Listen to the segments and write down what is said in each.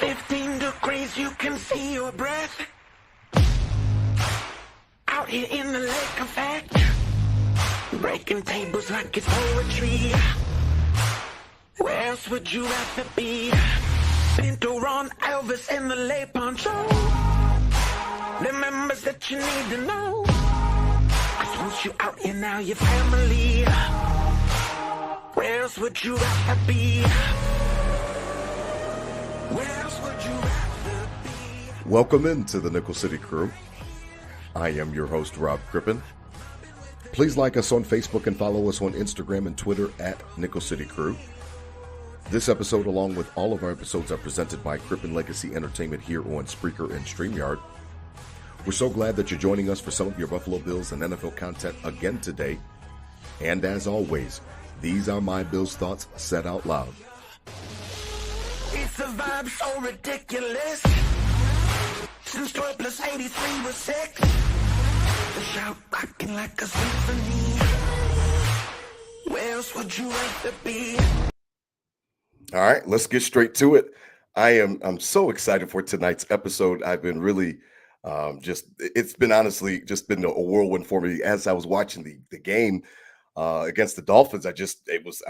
15 degrees, you can see your breath. Out here in the lake effect, breaking tables like it's poetry. Where else would you rather be? Pinto Ron, Elvis in the lay poncho. The members that you need to know. I want you out here now, your family. Where else would you rather be? Where else would you rather be? Welcome into the Nickel City Crew. I am your host, Rob Crippen. Please like us on Facebook and follow us on Instagram and Twitter at Nickel City Crew. This episode, along with all of our episodes, are presented by Crippen Legacy Entertainment here on Spreaker and StreamYard. We're so glad that you're joining us for some of your Buffalo Bills and NFL content again today. And as always, these are my Bills thoughts said out loud. It's a vibe so ridiculous. Since 12 plus 83 was 6. The shout rocking like a symphony. Where else would you rather be? All right, let's get straight to it. I'm so excited for tonight's episode. I've been really it's been honestly just been a whirlwind for me as I was watching the game against the Dolphins. I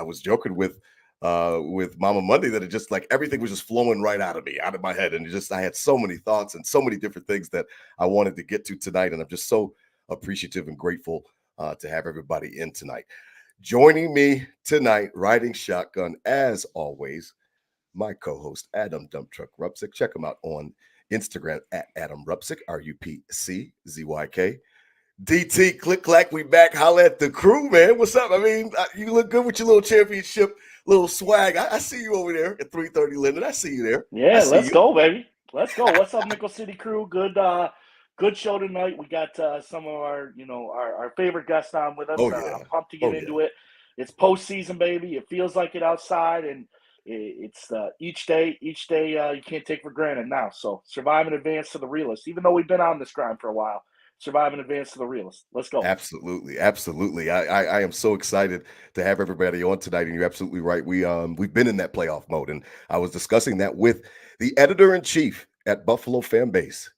was joking with Mama Mundy that it just like everything was just flowing right out of me, out of my head. And I had so many thoughts and so many different things that I wanted to get to tonight. And I'm just so appreciative and grateful to have everybody in tonight. Joining me tonight, riding shotgun, as always, my co-host, Adam Dump Truck Rupsick. Check him out on Instagram at Adam Rupsick, RUPCZYK. DT, click clack, we back. Holla at the crew, man. What's up? I mean, you look good with your little championship, little swag. I see you over there at 330 Linden. I see you there. Yeah, let's go, baby. Let's go. What's up, Nickel City Crew? Good show tonight. We got some of our, our favorite guests on with us. Oh, yeah. I'm pumped to get into it. It's postseason, baby. It feels like it outside, and it's each day you can't take for granted now. So survive and advance to the realist. Even though we've been on this grind for a while, survive and advance to the realist. Let's go. Absolutely. I am so excited to have everybody on tonight, and you're absolutely right. We've been in that playoff mode, and I was discussing that with the editor-in-chief at BuffaloFAMBase,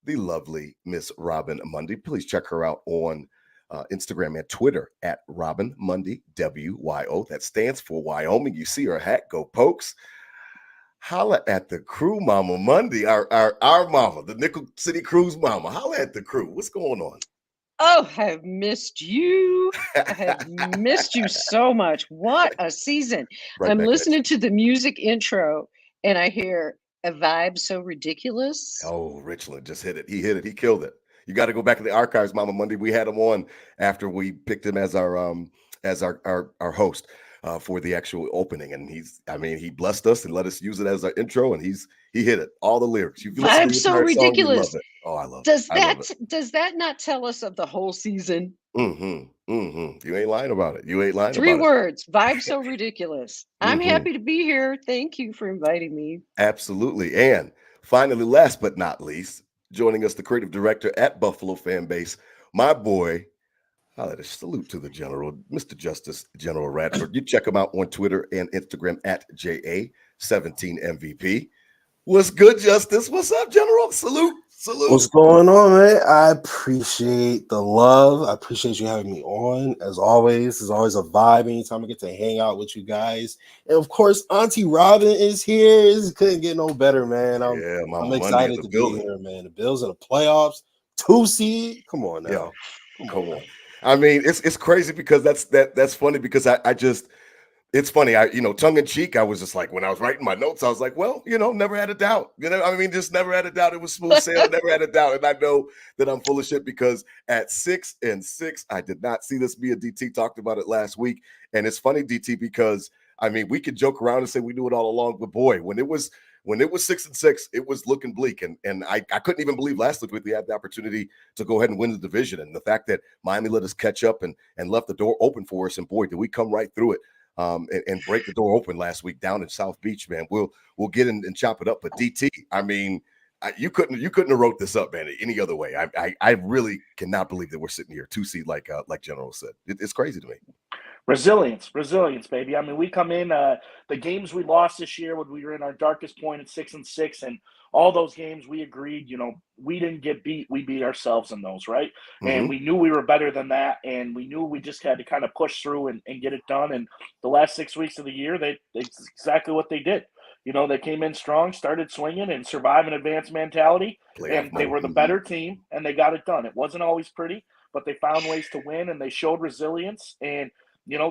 the lovely Miss Robyn Mundy. Please check her out on Instagram and Twitter at Robyn Mundy, WYO. That stands for Wyoming. You see her hat, go Pokes. Holla at the crew, Mama Mundy, our mama, the Nickel City Crew's mama. Holla at the crew. What's going on? Oh, I have missed you. I have missed you so much. What a season. Right, I'm listening to the music intro and I hear a vibe so ridiculous. Oh, Richland just hit it. He hit it. He killed it. You got to go back in the archives, Mama Mundy. We had him on after we picked him as our host for the actual opening, and he blessed us and let us use it as our intro, and he hit it. All the lyrics. Vibe so ridiculous. Song, oh, I love it. Does that not tell us of the whole season? You ain't lying about it. You ain't lying. Three about words. Vibe so ridiculous. I'm happy to be here. Thank you for inviting me. Absolutely. And finally, last but not least, joining us, the creative director at BuffaloFAMBase, my boy. I'll let a salute to the general, Mr. Justus, General Radford. You check him out on Twitter and Instagram at JA17MVP. What's good, Justus? What's up, General? Salute. What's going on, man? I appreciate the love. I appreciate you having me on. As always, it's always a vibe anytime I get to hang out with you guys. And of course, Auntie Robyn is here. It couldn't get no better, man. I'm excited to be here, man. The Bills in the playoffs, 2 seed. Come on now. Come on. I mean, it's crazy because that's funny because it's funny. Tongue in cheek, I was just like, when I was writing my notes, I was like, well, never had a doubt. Just never had a doubt. It was smooth sailing, never had a doubt. And I know that I'm full of shit because at 6-6, I did not see this. Me and DT talked about it last week. And it's funny, DT, because we could joke around and say we knew it all along, but boy, when it was 6-6, it was looking bleak. And I couldn't even believe last week we had the opportunity to go ahead and win the division. And the fact that Miami let us catch up and left the door open for us. And boy, did we come right through it. And break the door open last week down in South Beach, man. We'll get in and chop it up. But DT, you couldn't have wrote this up, man, any other way. I really cannot believe that we're sitting here 2 seed like General said. It's crazy to me. Resilience, baby. I mean, we come in the games we lost this year when we were in our darkest point at 6-6, and all those games we agreed, we didn't get beat. We beat ourselves in those, right? And we knew we were better than that, and we knew we just had to kind of push through and get it done. And the last 6 weeks of the year, it's exactly what they did. They came in strong, started swinging, and survive and advance mentality, and they were the better team, and they got it done. It wasn't always pretty, but they found ways to win, and they showed resilience. And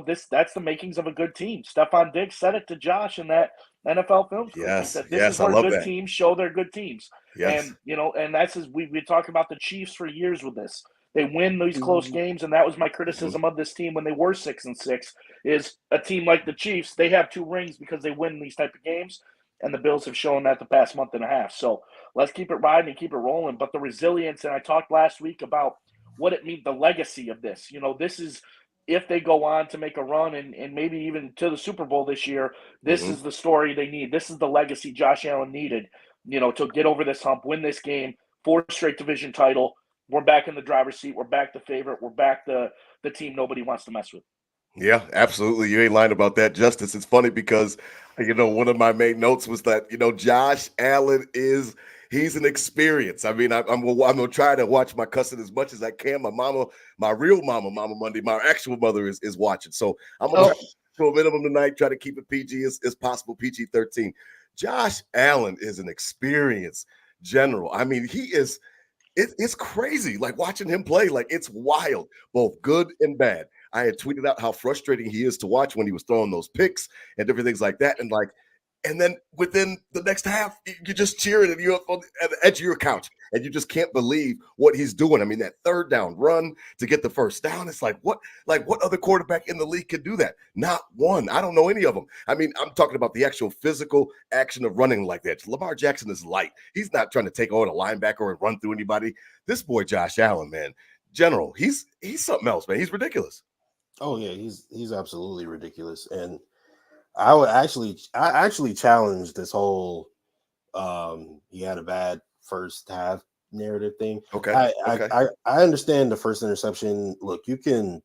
that's the makings of a good team. Stephon Diggs said it to Josh in that NFL film school. Yes, he said, this is where good teams show their good teams. Yes. And that's we talk about the Chiefs for years with this. They win these close games, and that was my criticism of this team when they were 6-6. Is a team like the Chiefs, they have 2 rings because they win these type of games, and the Bills have shown that the past month and a half. So let's keep it riding and keep it rolling. But the resilience, and I talked last week about what it means, the legacy of this. This is – if they go on to make a run and maybe even to the Super Bowl this year, this is the story they need. This is the legacy Josh Allen needed, to get over this hump, win this game, 4 straight division title. We're back in the driver's seat. We're back the favorite. We're back the team nobody wants to mess with. Yeah, absolutely. You ain't lying about that, Justus. It's funny because, one of my main notes was that, Josh Allen he's an experience. I mean, I'm gonna try to watch my cousin as much as I can. My mama, my real mama, Mama Mundy, my actual mother is watching. So I'm gonna try to a minimum tonight, try to keep it PG as possible, PG-13. Josh Allen is an experience general. I mean, it's crazy. Like watching him play, like it's wild, both good and bad. I had tweeted out how frustrating he is to watch when he was throwing those picks and different things like that. And then within the next half, you're just cheering and you're up on the edge of your couch and you just can't believe what he's doing. I mean, that 3rd down run to get the 1st down, it's like what other quarterback in the league could do that? Not one. I don't know any of them. I mean, I'm talking about the actual physical action of running like that. Lamar Jackson is light. He's not trying to take on a linebacker and run through anybody. This boy, Josh Allen, man, general, he's something else, man. He's ridiculous. Oh yeah, he's absolutely ridiculous. And I actually challenged this whole he had a bad first half narrative thing. Okay. I understand the first interception. Look, you can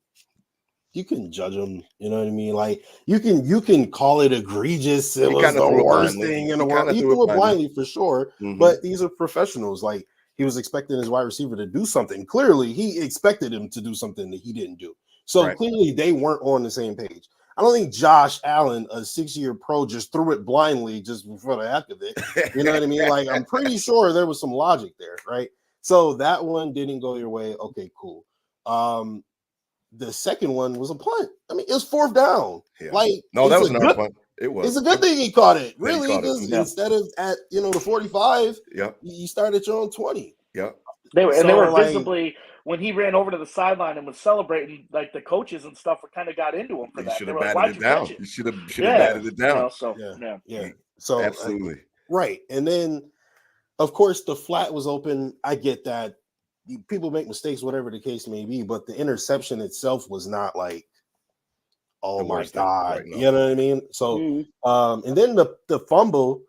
judge him, you know what I mean? Like you can call it egregious. It was the worst thing in the world. He threw it blindly for sure, but these are professionals. Like he was expecting his wide receiver to do something. Clearly, he expected him to do something that he didn't do. So clearly they weren't on the same page. I don't think Josh Allen, a 6-year pro, just threw it blindly just for the heck of it. You know what I mean? Like, I'm pretty sure there was some logic there, right? So that one didn't go your way. Okay, cool. The second one was a punt. I mean, it was 4th down. Yeah. Like, no, that was not a punt. It was. It's a good thing he caught it. Really, because instead of at the 45, you started at your own 20. Yeah. They were visibly when he ran over to the sideline and was celebrating, like the coaches and stuff kind of got into him for that. Should have batted it down. You should have batted it down. So absolutely right. And then, of course, the flat was open. I get that. People make mistakes, whatever the case may be, but the interception itself was not like, oh my God, you know what I mean? So, and then the fumble.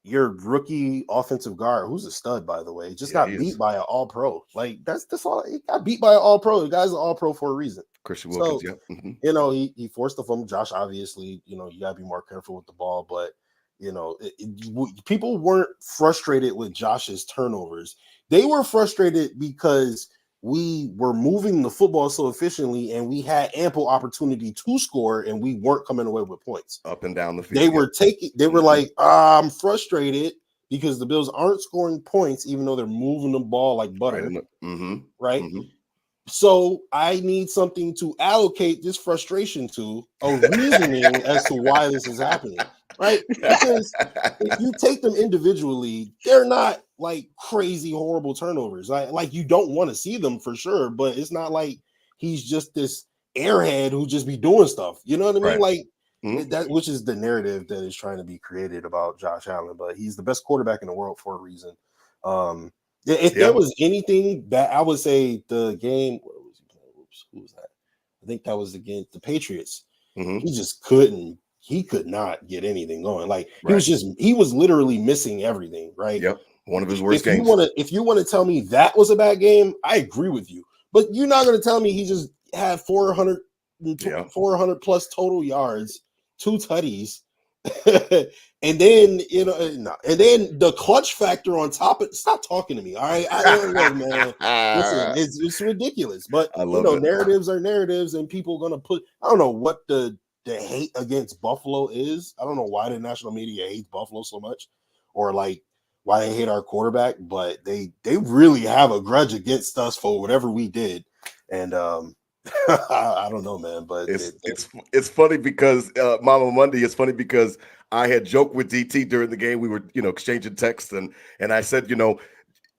Your rookie offensive guard, who's a stud, by the way, just got beat by an all-pro. Like, that's all. He got beat by an all-pro. The guy's an all-pro for a reason. Christian Wilkins, he forced the fumble. Josh, obviously, you got to be more careful with the ball. But, people weren't frustrated with Josh's turnovers. They were frustrated because we were moving the football so efficiently and we had ample opportunity to score and we weren't coming away with points. Up and down the field. They were like, I'm frustrated because the Bills aren't scoring points even though they're moving the ball like butter. Right? So I need something to allocate this frustration to, a reasoning as to why this is happening. Right? Because if you take them individually, they're not like crazy, horrible turnovers. Like you don't want to see them for sure, but it's not like he's just this airhead who just be doing stuff. You know what I mean? Like that, which is the narrative that is trying to be created about Josh Allen, but he's the best quarterback in the world for a reason. If there was anything that I would say the game, who was that? I think that was the Patriots. He just couldn't. He could not get anything going. Like he was literally missing everything. Right. Yep. One of his worst games. If you want to tell me that was a bad game, I agree with you. But you're not going to tell me he just had 400 Yeah. 400 plus total yards, 2 tutties. And then and then the clutch factor on top of stop talking to me. All right. Look, man. Listen, it's ridiculous. But I love it. narratives are narratives, and people are gonna put I don't know what the hate against Buffalo is. I don't know why the national media hates Buffalo so much, or like why they hate our quarterback, but they really have a grudge against us for whatever we did. And I don't know, man, but it's funny because Mama Mundy. It's funny because I had joked with DT during the game. We were exchanging texts, and I said,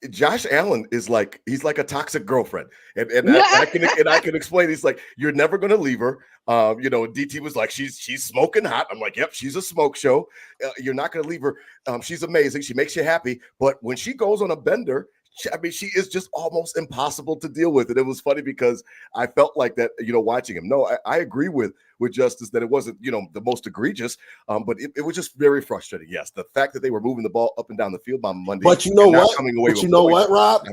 Josh Allen is he's like a toxic girlfriend, and I can explain. He's like, you're never gonna leave her. DT was like, she's smoking hot. I'm like, yep, she's a smoke show. You're not gonna leave her. She's amazing. She makes you happy, but when she goes on a bender, she is just almost impossible to deal with. And it was funny because I felt like that, watching him. No, I agree with Justus that it wasn't, the most egregious, but it was just very frustrating. Yes, the fact that they were moving the ball up and down the field on Monday. But you know what? Rob?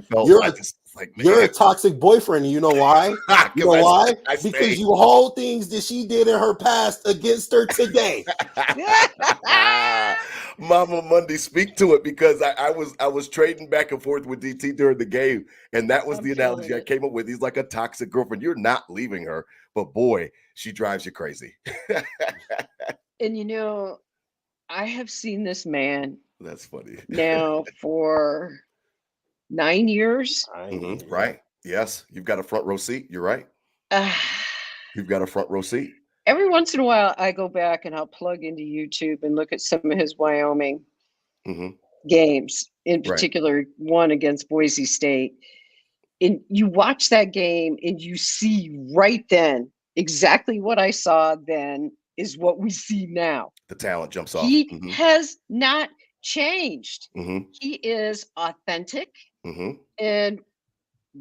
You're a toxic boyfriend. And you know why? You know why? Because you hold things that she did in her past against her today. Mama Mundy, speak to it, because I was trading back and forth with DT during the game, and that was the analogy I came up with. He's like a toxic girlfriend. You're not leaving her, but boy, she drives you crazy. And I have seen this man. That's funny. Now for 9 years. Mm-hmm. Right. Yes. You've got a front row seat. You're right. You've got a front row seat. Every once in a while, I go back and I'll plug into YouTube and look at some of his Wyoming games, in particular, one against Boise State. And you watch that game and you see right then exactly what I saw then is what we see now. The talent jumps off. He has not changed. He is authentic. And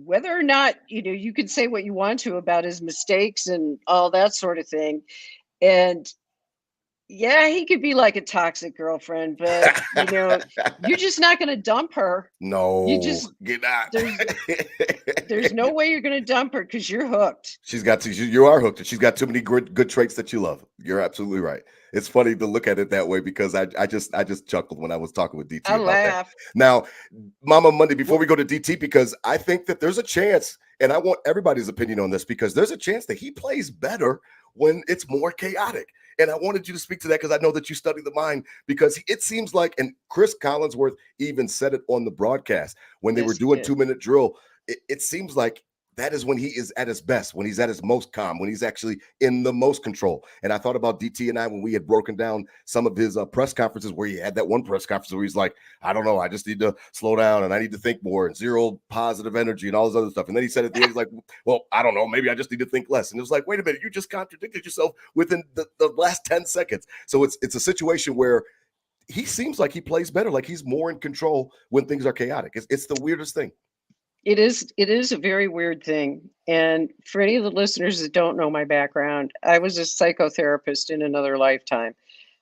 whether or not, you can say what you want to about his mistakes and all that sort of thing. And yeah, he could be like a toxic girlfriend, but you're just not going to dump her. No, get out. There's no way you're going to dump her because you're hooked. You are hooked. She's got too many good traits that you love. You're absolutely right. It's funny to look at it that way because I just chuckled when I was talking with DT. I laughed. Now, Mama Mundy, before we go to DT, because I think that there's a chance, and I want everybody's opinion on this, because there's a chance that he plays better when it's more chaotic. And I wanted you to speak to that because I know that you study the mind, because it seems like, and Chris Collinsworth even said it on the broadcast when they were doing 2-minute drill, it seems like that is when he is at his best, when he's at his most calm, when he's actually in the most control. And I thought about DT and I when we had broken down some of his press conferences, where he had that one press conference where he's like, I don't know, I just need to slow down and I need to think more and zero positive energy and all this other stuff. And then he said at the end, he's like, well, I don't know, maybe I just need to think less. And it was like, wait a minute, you just contradicted yourself within the last 10 seconds. So it's a situation where he seems like he plays better, like he's more in control when things are chaotic. It's the weirdest thing. It is a very weird thing. And for any of the listeners that don't know my background, I was a psychotherapist in another lifetime.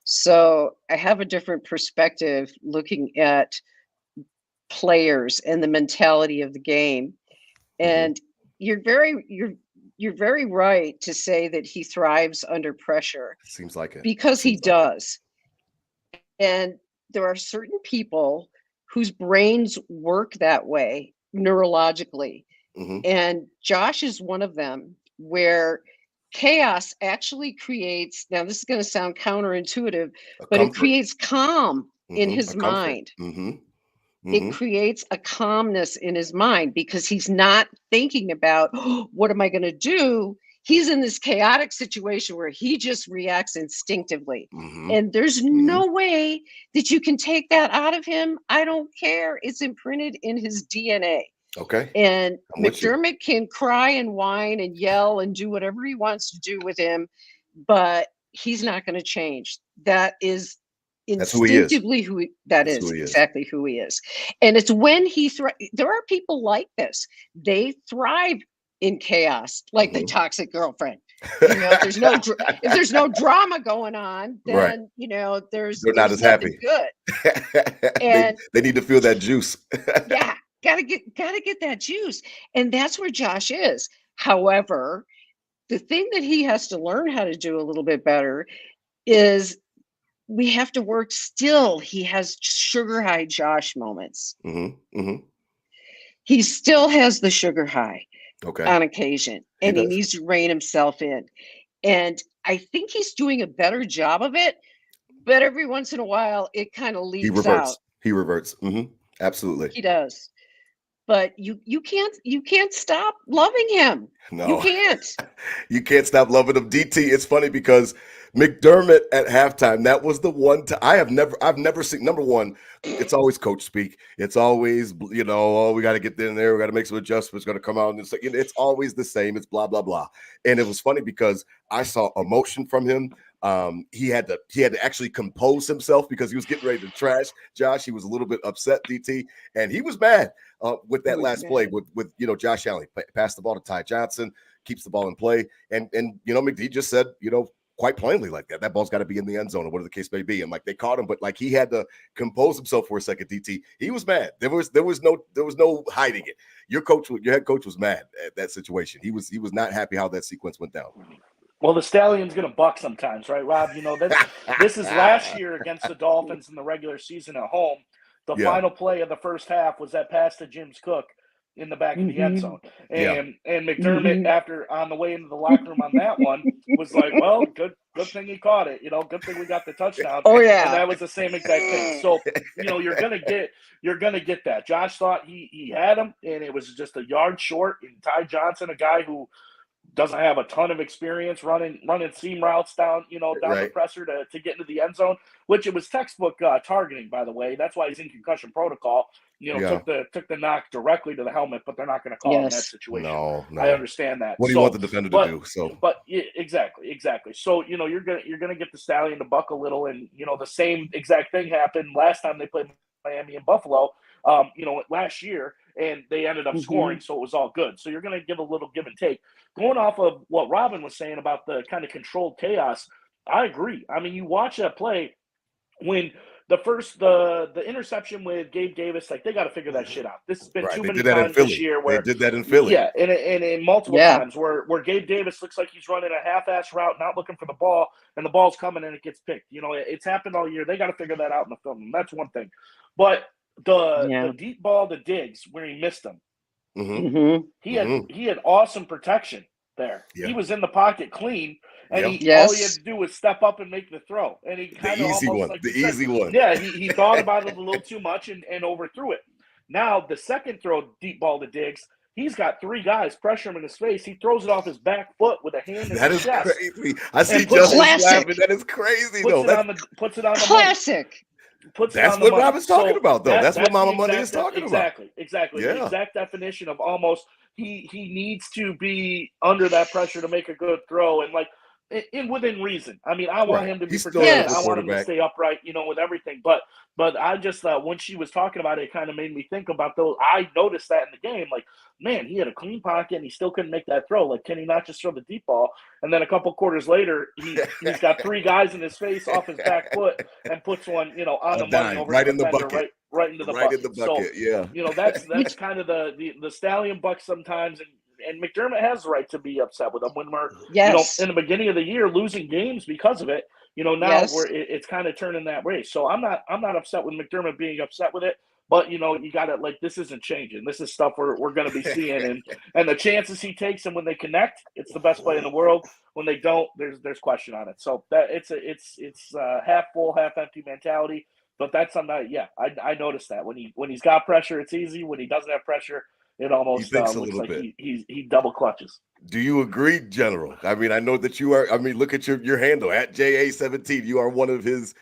So I have a different perspective looking at players and the mentality of the game. And you're very right to say that he thrives under pressure. Seems like it. Because he does. And there are certain people whose brains work that way neurologically. And Josh is one of them, where chaos actually creates, now this is going to sound counterintuitive, but it creates calm in his mind. It creates a calmness in his mind because he's not thinking about, what am I going to do? He's in this chaotic situation where he just reacts instinctively. And there's no way that you can take that out of him. I don't care. It's imprinted in his DNA. Okay. And McDermott can cry and whine and yell and do whatever he wants to do with him, but he's not going to change. That is instinctively exactly who he is. And it's when there are people like this. They thrive in chaos, like the toxic girlfriend. If there's no drama going on, then they're not as happy. Good. And they need to feel that juice. Yeah, gotta get that juice, and that's where Josh is. However, The thing that he has to learn how to do a little bit better is we have to work still. He has sugar high Josh moments. He still has the sugar high on occasion, and he needs to rein himself in. And I think he's doing a better job of it, but every once in a while it kind of leaks out. He reverts. Absolutely. He does. But you can't stop loving him. No, you can't. You can't stop loving him. DT, it's funny because McDermott at halftime, that was the one time I've never seen. Number one, it's always coach speak. It's always, oh, we got to get in there. We got to make some adjustments. Got to come out. And it's always the same. It's blah, blah, blah. And it was funny because I saw emotion from him. He had to actually compose himself because he was getting ready to trash Josh. He was a little bit upset, DT, and he was mad with that last play with Josh Allen. Passed the ball to Ty Johnson, keeps the ball in play, and McD just said, quite plainly like that ball's got to be in the end zone or whatever the case may be. And like they caught him, but like he had to compose himself for a second. DT, he was mad. There was no hiding it. Your head coach was mad at that situation. He was not happy how that sequence went down. Well, the Stallion's going to buck sometimes, right, Rob? This is last year against the Dolphins in the regular season at home. The final play of the first half was that pass to James Cook in the back of the end zone. And McDermott, after on the way into the locker room on that one, was like, well, good thing he caught it. Good thing we got the touchdown. Oh, yeah. And that was the same exact thing. So, you're gonna get that. Josh thought he had him, and it was just a yard short. And Ty Johnson, a guy who doesn't have a ton of experience running seam routes down the presser to get into the end zone, which it was textbook targeting, by the way. That's why he's in concussion protocol. Took the knock directly to the helmet, but they're not going to call him in that situation. No. I understand that. What do you want the defender to do? So, but exactly. So you're gonna get the Stallion to buck a little, and the same exact thing happened last time they played Miami and Buffalo. Last year, and they ended up scoring, so it was all good. So you're going to give a little give and take. Going off of what Robyn was saying about the kind of controlled chaos, I agree. I mean, you watch that play when the interception with Gabe Davis, like they got to figure that shit out. This has been too many times this year where they did that in Philly. Yeah, and multiple times where Gabe Davis looks like he's running a half-ass route, not looking for the ball, and the ball's coming and it gets picked. It's happened all year. They got to figure that out in the film. And that's one thing. But the deep ball to Diggs where he missed him. He had awesome protection there. Yeah. He was in the pocket clean, and all he had to do was step up and make the throw. And he kind of easy one. Yeah, he thought about it a little too much and overthrew it. Now the second throw, deep ball to Diggs, he's got three guys pressure him in his face. He throws it off his back foot with a hand in his chest. That is crazy. I see Justus laughing. That is crazy. Puts it on the classic. That's what Robyn's talking about, though. That's what Mama Mundy is talking about. Exactly. Yeah. The exact definition of almost he needs to be under that pressure to make a good throw, and within reason. I mean, I want him to be protected. I want him to stay upright, with everything. But I just when she was talking about it, it kind of made me think about those. I noticed that in the game, man, he had a clean pocket and he still couldn't make that throw. Can he not just throw the deep ball? And then a couple quarters later, he's got three guys in his face off his back foot and puts one, on the money over right the in the bucket. Right into the bucket. So, that's kind of the Stallion buck sometimes, and McDermott has the right to be upset with him when we're in the beginning of the year losing games because of it. Now it's kind of turning that way. So I'm not upset with McDermott being upset with it. But you got to this isn't changing. This is stuff we're going to be seeing, and the chances he takes, and when they connect, it's the best play in the world. When they don't, there's question on it. So that it's half full, half empty mentality. But that's something I noticed that when he's got pressure, it's easy. When he doesn't have pressure, it almost looks like he double clutches. Do you agree, General? I mean, I know that you are. I mean, look at your handle at JA17. You are one of his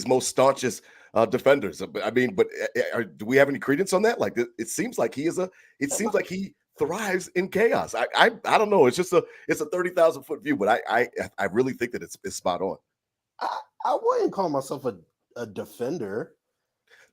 most staunchest defenders. I mean, but do we have any credence on that? It seems like he thrives in chaos. I don't know. It's a 30,000-foot view, but I really think that it's spot on. I wouldn't call myself a defender.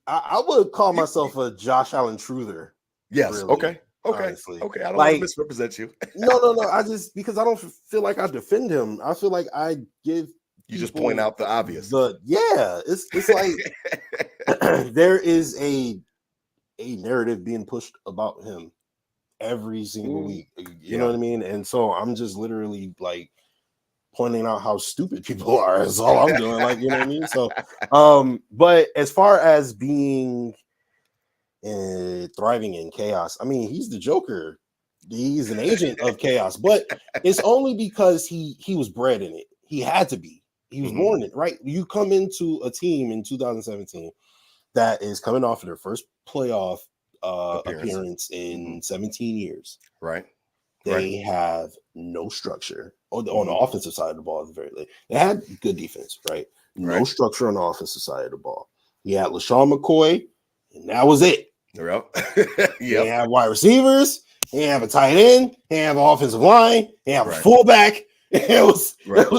I would call myself a Josh Allen truther. Yes. Really, okay. Honestly. Okay. I don't want to misrepresent you. No. I just because I don't feel like I defend him. I feel like I give. You just point out the obvious. It's like there is a narrative being pushed about him, every single week. You know what I mean? And so I'm just literally like pointing out how stupid people are. That's all I'm doing. Like, you know what I mean? So, but as far as being thriving in chaos, I mean, he's the Joker. He's an agent of chaos, but it's only because he was bred in it. He had to be. He was born in it, right? You come into a team in 2017 that is coming off of their first playoff appearance in 17 years. Right. They have no structure on the offensive side of the ball at the very least. They had good defense, right? No structure on the offensive side of the ball. You had LaShawn McCoy, and that was it. Yep. They have wide receivers. They have a tight end. They have an offensive line. They have a fullback. It was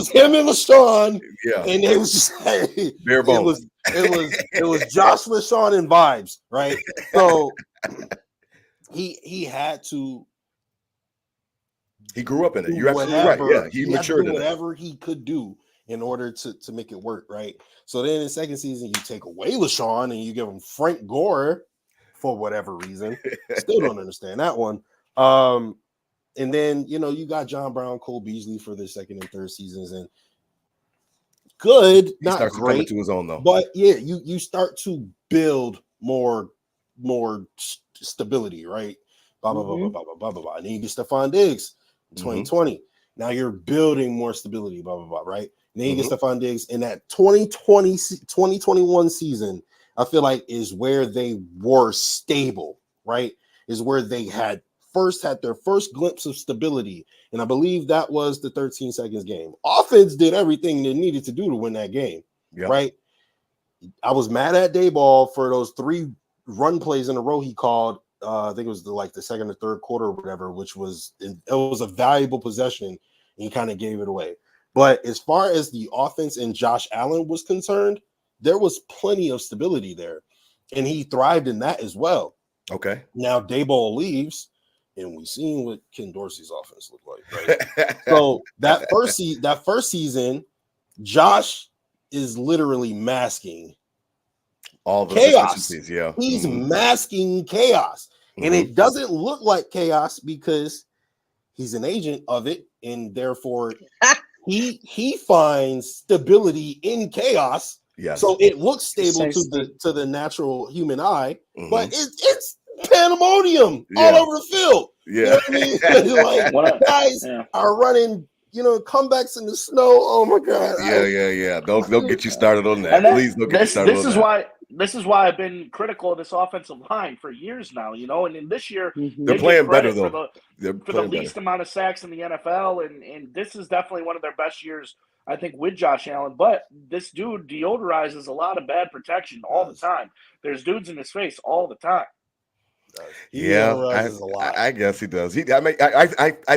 him and LaShawn. Yeah. And it was just like, bare bones. It was Josh, LaShawn, and vibes, right? So he had to. He grew up in it. You're absolutely right. Yeah, he matured in whatever he could do in order to make it work, right? So then in the second season, you take away LaShawn and you give him Frank Gore for whatever reason. Still don't understand that one. And then, you know, you got John Brown, Cole Beasley for the second and third seasons, and good, he not starts great, to his own though. But yeah, you start to build more stability, right? Blah blah blah blah blah blah blah blah. And then you get Stephon Diggs in 2020. Now you're building more stability, blah blah blah, right? And then you get Stephon Diggs in that 2021 season. I feel like is where they were stable, right? Is where they had their first glimpse of stability. And I believe that was the 13 seconds game. Offense did everything they needed to do to win that game, right? I was mad at Dayball for those 3 run plays in a row he called. I think it was the second or third quarter or whatever, which was a valuable possession, and he kind of gave it away. But as far as the offense and Josh Allen was concerned, there was plenty of stability there, and he thrived in that as well. Okay. Now Dayball leaves, and we've seen what Ken Dorsey's offense looked like, right? So that first season, Josh is literally masking all the chaos. Yeah, he's masking chaos, and it doesn't look like chaos because he's an agent of it, and therefore he finds stability in chaos. Yes. So it looks stable to the natural human eye, but it's pandemonium all over the field. Yeah. You know what I mean? Like, guys are running, comebacks in the snow. Oh my God. Yeah. Don't get you started on that. Please don't get you started on that. This is why I've been critical of this offensive line for years now, and in this year they're playing better though. For the least amount of sacks in the NFL, and this is definitely one of their best years, I think, with Josh Allen. But this dude deodorizes a lot of bad protection all the time. There's dudes in his face all the time. I guess he does. I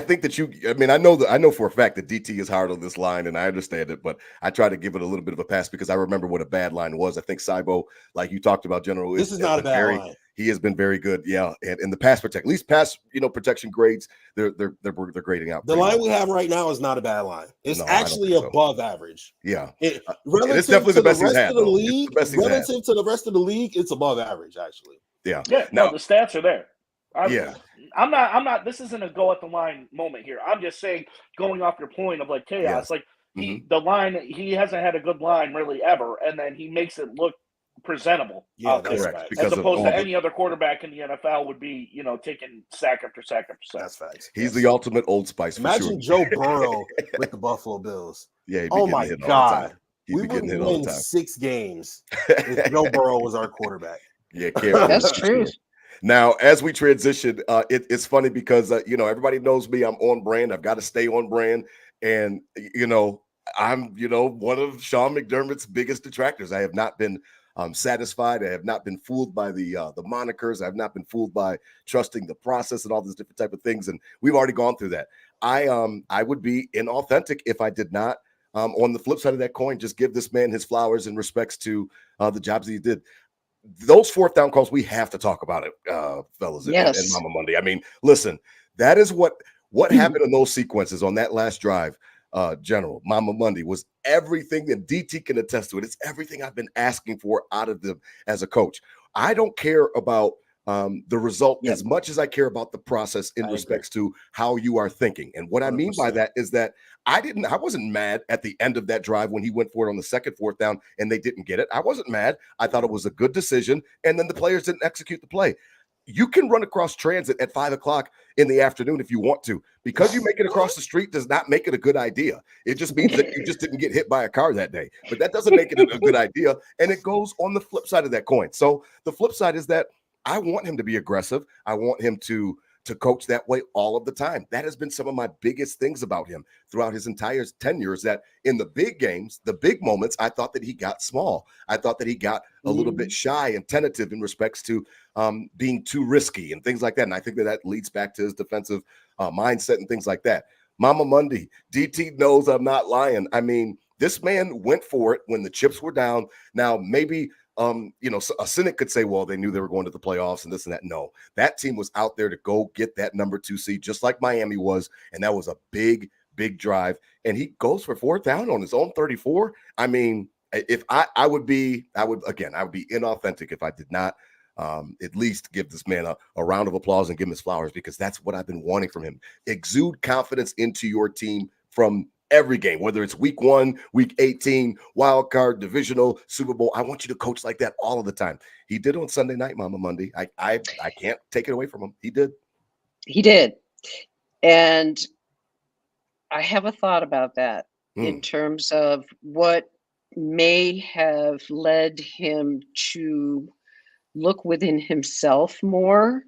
think that I know for a fact that DT is hard on this line, and I understand it, but I try to give it a little bit of a pass because I remember what a bad line was. I think Cybo, like you talked about, General, this is not a bad line. He has been very good, and in the pass protect, at least pass protection grades, they're grading out. The line we have right now is not a bad line. It's actually above average. Yeah, it's definitely the best he's had. Relative to the rest of the league, it's above average actually. Yeah. No, the stats are there. I'm not. This isn't a go at the line moment here. I'm just saying, going off your point of like chaos, like the line, he hasn't had a good line really ever, and then he makes it look presentable. Yeah, correct. As opposed to any other quarterback in the NFL would be, taking sack after sack after sack. That's facts. He's the ultimate Old Spice. Imagine Joe Burrow with the Buffalo Bills. Yeah. Oh my God. We would win 6 games if Joe Burrow was our quarterback. Yeah, that's true. Now, as we transition, it's funny because everybody knows me. I'm on brand. I've got to stay on brand, and I'm one of Sean McDermott's biggest detractors. I have not been satisfied. I have not been fooled by the monikers. I have not been fooled by trusting the process and all these different type of things. And we've already gone through that. I would be inauthentic if I did not. On the flip side of that coin, just give this man his flowers in respects to the jobs that he did. Those 4th down calls, we have to talk about it, fellas, and Mama Mundy. I mean, listen, that is what happened in those sequences on that last drive, General. Mama Mundy was everything that DT can attest to it. It's everything I've been asking for out of them as a coach. I don't care about the result, Yep. as much as I care about the process in I respects to how you are thinking. And what I mean by 100%. that is that I wasn't mad at the end of that drive when he went for it on the second fourth down and they didn't get it. I wasn't mad. I thought it was a good decision. And then the players didn't execute the play. You can run across transit at 5 o'clock in the afternoon if you want to. Because you make it across the street does not make it a good idea. It just means that you just didn't get hit by a car that day. But that doesn't make it a good idea. And it goes on the flip side of that coin. So the flip side is that I want him to be aggressive. I want him to coach that way all of the time. That has been some of my biggest things about him throughout his entire tenure, is that in the big games, the big moments, I thought that he got small. I thought that he got a little bit shy and tentative in respects to being too risky and things like that. And I think that leads back to his defensive mindset and things like that. Mama Mundy, DT knows I'm not lying. I mean, this man went for it when the chips were down. Now, maybe a cynic could say, well, they knew they were going to the playoffs and this and that. No, that team was out there to go get that number 2 seed, just like Miami was. And that was a big, big drive. And he goes for 4th down on his own 34. I mean, if I would be inauthentic if I did not at least give this man a round of applause and give him his flowers, because that's what I've been wanting from him. Exude confidence into your team from every game, whether it's week 1, week 18, wild card, divisional, Super Bowl. I want you to coach like that all of the time. He did on Sunday night, Mama Mundy. I can't take it away from him. He did. He did. And I have a thought about that in terms of what may have led him to look within himself more,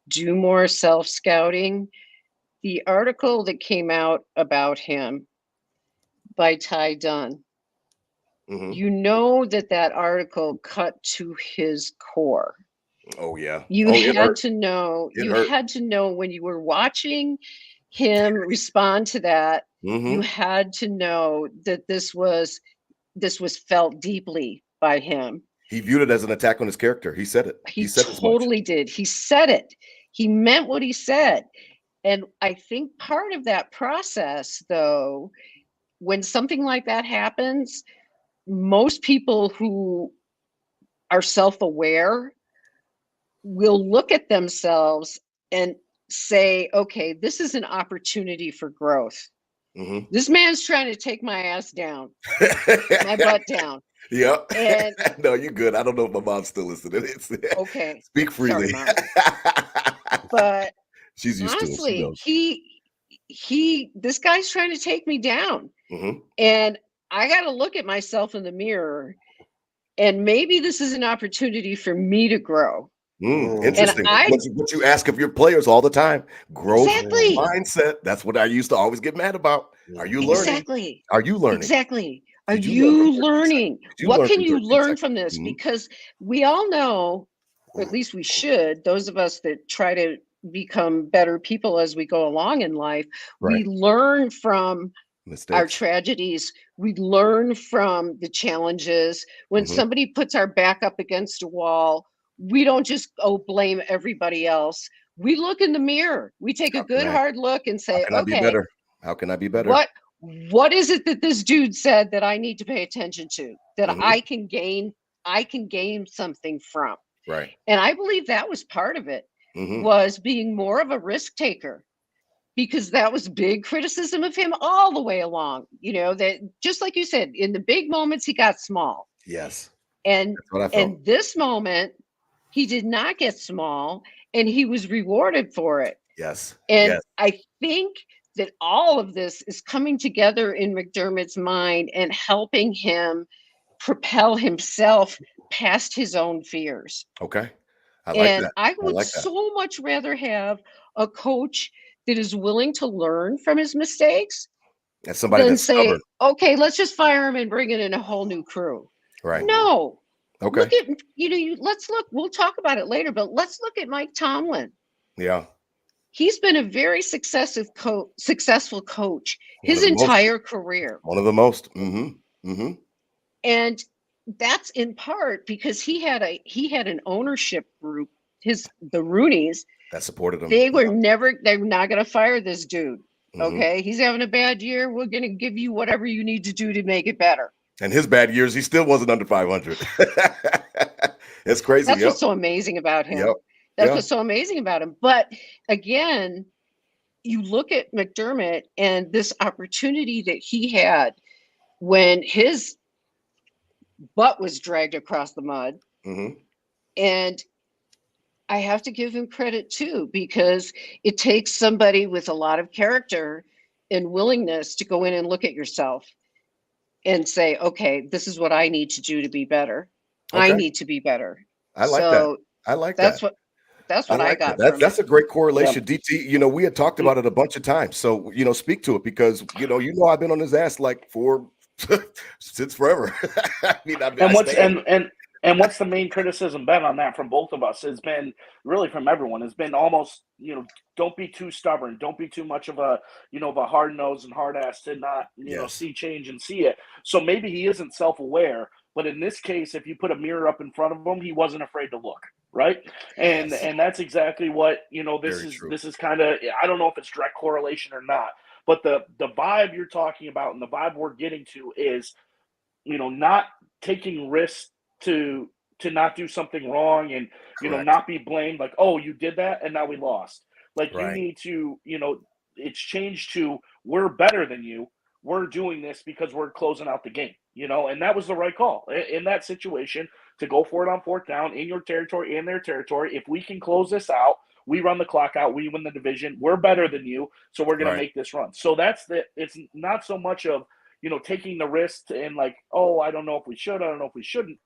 do more self-scouting. The article that came out about him by Ty Dunn, you know that article cut to his core. Oh, yeah. You had to know, had to know when you were watching him respond to that, you had to know that this was felt deeply by him. He viewed it as an attack on his character. He said it. He said totally did. He said it. He meant what he said. And I think part of that process, though, when something like that happens, most people who are self-aware will look at themselves and say, okay, this is an opportunity for growth. This man's trying to take my ass down, my butt down. Yeah. And no, you're good. I don't know if my mom's still listening. Okay. Speak freely. Sorry, Mom. But she's used honestly, to it. this guy's trying to take me down. And I got to look at myself in the mirror, and maybe this is an opportunity for me to grow. Interesting. What you ask of your players all the time. Growth mindset. That's what I used to always get mad about. Are you learning? Exactly. Are you learning? Exactly. Are you learning? What can you learn from this? Because we all know, or at least we should, those of us that try to become better people as we go along in life, we learn from our tragedies. We learn from the challenges. When somebody puts our back up against a wall, we don't just blame everybody else. We look in the mirror. We take a good hard look and say, okay, how can I be better? What is it that this dude said that I need to pay attention to, that I can gain something from? Right. And I believe that was part of it, was being more of a risk taker, because that was big criticism of him all the way along. You know, that just like you said, in the big moments, he got small. Yes. And this moment, he did not get small, and he was rewarded for it. Yes. And I think that all of this is coming together in McDermott's mind and helping him propel himself past his own fears. Okay. I like that. I would so much rather have a coach that is willing to learn from his mistakes and somebody than that's say, stubborn. okay, let's just fire him and bring in a whole new crew. Right. No. Okay. Look at, let's look, we'll talk about it later, but let's look at Mike Tomlin. Yeah. He's been a very successful coach his entire career. One of the most. And that's in part because he had an ownership group, the Rooneys, that supported him. They're not going to fire this dude. Okay. He's having a bad year. We're going to give you whatever you need to do to make it better. And his bad years, he still wasn't under 500. It's crazy. That's what's so amazing about him. That's what's so amazing about him. But again, you look at McDermott and this opportunity that he had when his butt was dragged across the mud. And I have to give him credit too, because it takes somebody with a lot of character and willingness to go in and look at yourself and say, okay, this is what I need to do to be better. I need to be better. I like that. I like that's that. That's what I got. That's a great correlation, DT. You know, we had talked about it a bunch of times. So, you know, speak to it, because, you know, I've been on his ass like since forever. I mean, and what's the main criticism been on that from both of us? It's been really from everyone. It's been almost, you know, don't be too stubborn. Don't be too much of a, you know, of a hard nose and hard ass to not, you know, see change and see it. So maybe he isn't self-aware, but in this case, if you put a mirror up in front of him, he wasn't afraid to look. Right. And that's exactly what, you know, this is kind of, I don't know if it's direct correlation or not, but the vibe you're talking about and the vibe we're getting to is, you know, not taking risks to not do something wrong and, you know, not be blamed like, oh, you did that and now we lost. Like you need to, you know, it's changed to we're better than you. We're doing this because we're closing out the game, you know, and that was the right call in that situation to go for it on fourth down in your territory, in their territory. If we can close this out, we run the clock out, we win the division, we're better than you. So we're going to make this run. So it's not so much of, you know, taking the risk and like, oh, I don't know if we should, I don't know if we shouldn't.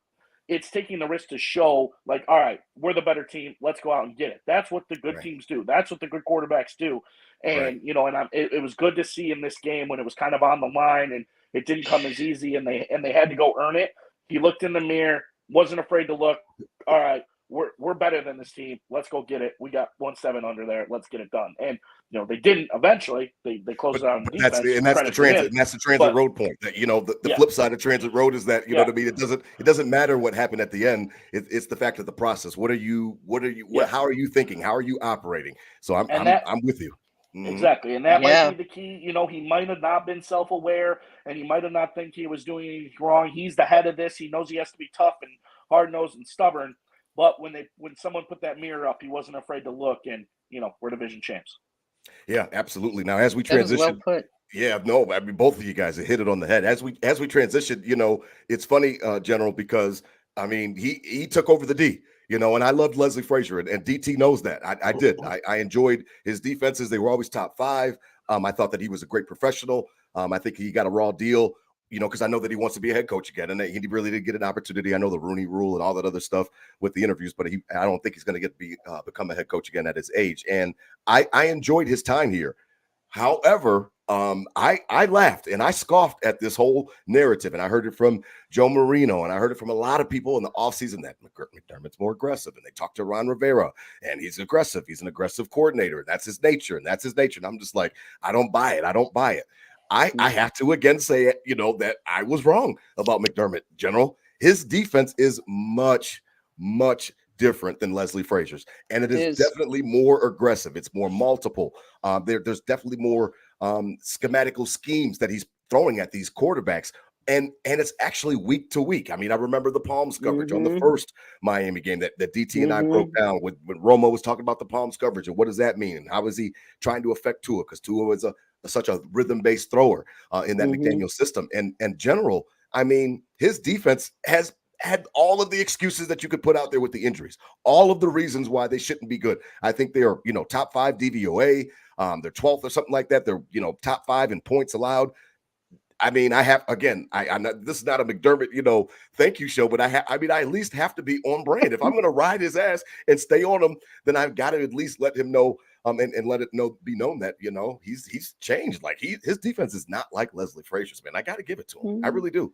It's taking the risk to show like, all right, we're the better team. Let's go out and get it. That's what the good teams do. That's what the good quarterbacks do. And, you know, and it was good to see in this game when it was kind of on the line and it didn't come as easy and they had to go earn it. He looked in the mirror, wasn't afraid to look. All right, we're better than this team. Let's go get it. We got 1-7 under there. Let's get it done. And, you know, they didn't eventually. They closed it out on defense. That's the transit road point. That, you know, the flip side of transit road is that, you know what I mean? It doesn't matter what happened at the end. It's the fact of the process. How are you thinking? How are you operating? So I'm with you. Exactly. And that might be the key. You know, he might have not been self-aware and he might have not think he was doing anything wrong. He's the head of this. He knows he has to be tough and hard-nosed and stubborn. But when someone put that mirror up, he wasn't afraid to look, and, you know, we're division champs. Yeah, absolutely. Now, as we transition, I mean, both of you guys have hit it on the head. As we transition, you know, it's funny, General, because I mean, he took over the D, you know, and I loved Leslie Frazier, and DT knows that. I did. I enjoyed his defenses. They were always top 5. I thought that he was a great professional. I think he got a raw deal, you know, because I know that he wants to be a head coach again, and he really did get an opportunity. I know the Rooney Rule and all that other stuff with the interviews, but I don't think he's going to become a head coach again at his age. And I enjoyed his time here. However, I laughed and I scoffed at this whole narrative, and I heard it from Joe Marino, and I heard it from a lot of people in the offseason that McDermott's more aggressive, and they talked to Ron Rivera, and he's aggressive. He's an aggressive coordinator. That's his nature, and And I'm just like, I don't buy it. I have to again say, you know, that I was wrong about McDermott. General, his defense is much, much different than Leslie Frazier's, and it is definitely more aggressive. It's more multiple. There's definitely more schematical schemes that he's throwing at these quarterbacks, and it's actually week to week. I mean, I remember the Palms coverage on the first Miami game that DT and I broke down when Romo was talking about the Palms coverage and what does that mean and how is he trying to affect Tua, because Tua is such a rhythm-based thrower in that McDaniel system. And General, I mean, his defense has had all of the excuses that you could put out there with the injuries, all of the reasons why they shouldn't be good. I think they are, you know, top 5 DVOA. They're 12th or something like that. They're, you know, top 5 in points allowed. I mean, I'm not, this is not a McDermott, you know, thank you show, but I at least have to be on brand. If I'm going to ride his ass and stay on him, then I've got to at least let him know and let it be known that, you know, he's changed. Like his defense is not like Leslie Frazier's, man. I got to give it to him. I really do.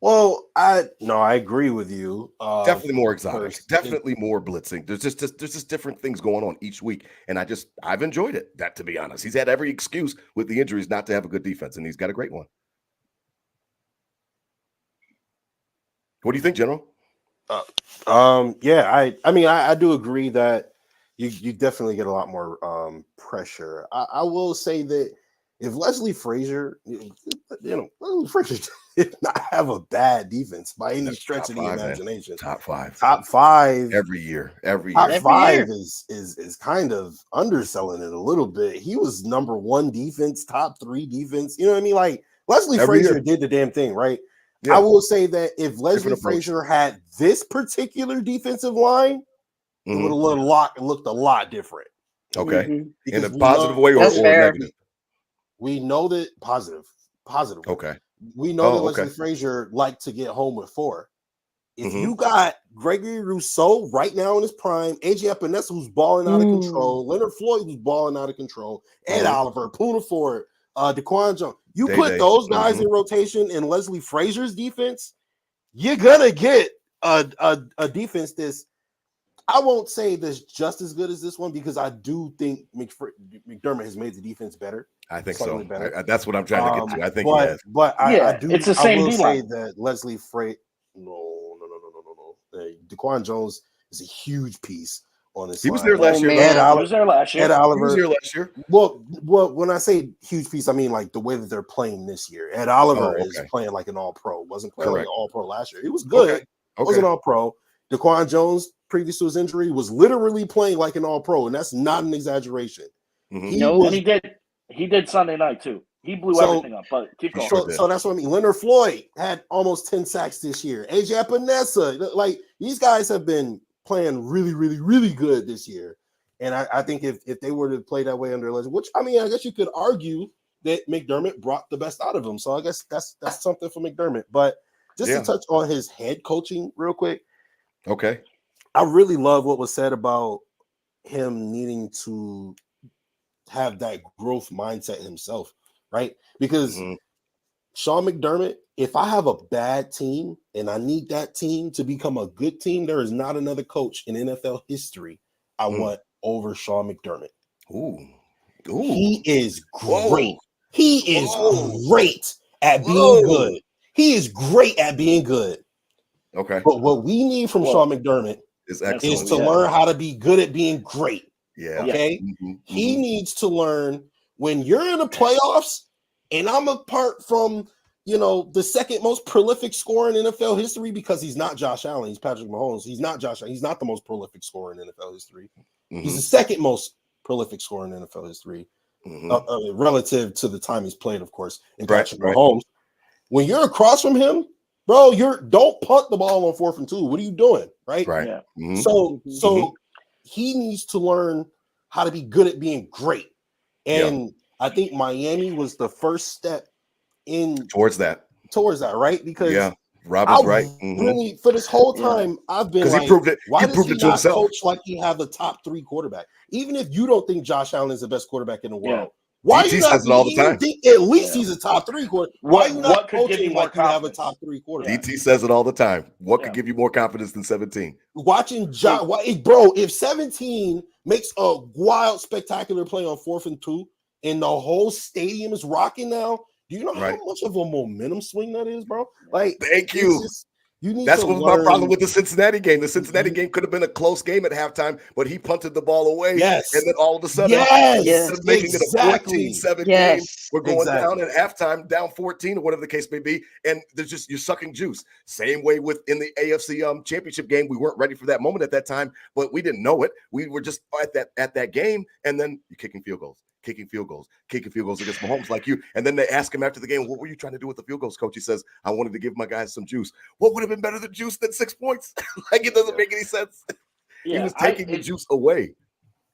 Well, I agree with you. Definitely more exotic, definitely more blitzing. There's just different things going on each week, and I've enjoyed it. That, to be honest, he's had every excuse with the injuries not to have a good defense, and he's got a great one. What do you think, General? Yeah, I mean, I do agree that you definitely get a lot more pressure. I will say that if Leslie Frazier, you know, Leslie Frazier did not have a bad defense by any That's stretch top of the five, man. imagination. Top five. Top five. Every year. Top Every five year. is kind of underselling it a little bit. He was number one defense, top three defense. You know what I mean? Like Leslie Every Frazier year. did the damn thing, right? Yeah. I will say that if Leslie Different approach. Frazier had this particular defensive line, it would have looked a lot different. Okay. Mhm. In a we positive know- way or That's fair. negative? We know that positive. way. Okay. We know that Oh, Leslie okay. Frazier liked to get home with 4. If Mhm. you got Gregory Rousseau right now in his prime, AJ Epinesa who's balling out of control, Leonard Floyd who's balling out of control, Ed Oliver, Poona Ford, DeQuan Jones, you Day put Day. those guys in rotation in Leslie Frazier's defense, you're gonna get a defense that's, I won't say that's just as good as this one, because I do think McDermott has made the defense better. I think slightly so. better. That's what I'm trying to get to. I think but, he has. But Yeah, I do. it's the I same will say D-line. that Leslie Frazier. No. DeQuan Jones is a huge piece on this. He was line. there last year. man. He was there last year. Ed He was Oliver. here last year. Well, when I say huge piece, I mean like the way that they're playing this year. Ed Oliver is playing like an All-Pro. Wasn't playing like an All-Pro last year. He was good. Wasn't All-Pro. DeQuan Jones, previous to his injury, was literally playing like an All-Pro, and that's not an exaggeration. And he did Sunday night too. He blew everything up. But keep going. So that's what I mean. Leonard Floyd had almost 10 sacks this year. AJ Epinesa, like these guys have been playing really, really, really good this year. And I think if they were to play that way under Legend, which I mean, I guess you could argue that McDermott brought the best out of them. So I guess that's something for McDermott. But just to touch on his head coaching real quick. Okay. I really love what was said about him needing to have that growth mindset himself, right? Because Sean McDermott, if I have a bad team and I need that team to become a good team, there is not another coach in NFL history I want over Sean McDermott. Ooh. He is great. He is great at being good. He is great at being good. Okay. But what we need from Sean McDermott is to learn how to be good at being great. Yeah. Okay. He needs to learn when you're in the playoffs, and I'm apart from, the second most prolific scorer in NFL history, because he's not Josh Allen. He's Patrick Mahomes. He's not Josh Allen. He's not the most prolific scorer in NFL history. He's the second most prolific scorer in NFL history, relative to the time he's played, of course, in Patrick Mahomes. When you're across from him, bro, don't punt the ball on 4th and 2. What are you doing? Right. Yeah. So he needs to learn how to be good at being great. And I think Miami was the first step towards that, right? Because Robyn's right. Really, for this whole time, I've been like, he proved it. Why he does proved he it to not himself. coach like he have the top 3 quarterback? Even if you don't think Josh Allen is the best quarterback in the world, why DT you not says it all the time. think at least he's a top 3 quarterback? Why you not coaching like you have a top 3 quarterback? DT says it all the time. What could give you more confidence than 17? Watching bro, if 17 makes a wild, spectacular play on 4th and 2, and the whole stadium is rocking now, do you know how much of a momentum swing that is, bro? Like, thank you. That's what was my problem with the Cincinnati game. The Cincinnati game could have been a close game at halftime, but he punted the ball away. Yes. And then all of a sudden, instead of making it a 14-7 game, we're going down at halftime, down 14 or whatever the case may be. And you're sucking juice. Same way with in the AFC championship game. We weren't ready for that moment at that time, but we didn't know it. We were just at that game, and then you're kicking field goals against Mahomes like you. And then they ask him after the game, what were you trying to do with the field goals, coach? He says, I wanted to give my guys some juice. What would have been better than juice than 6 points? Like, it doesn't make any sense. He was taking the juice away.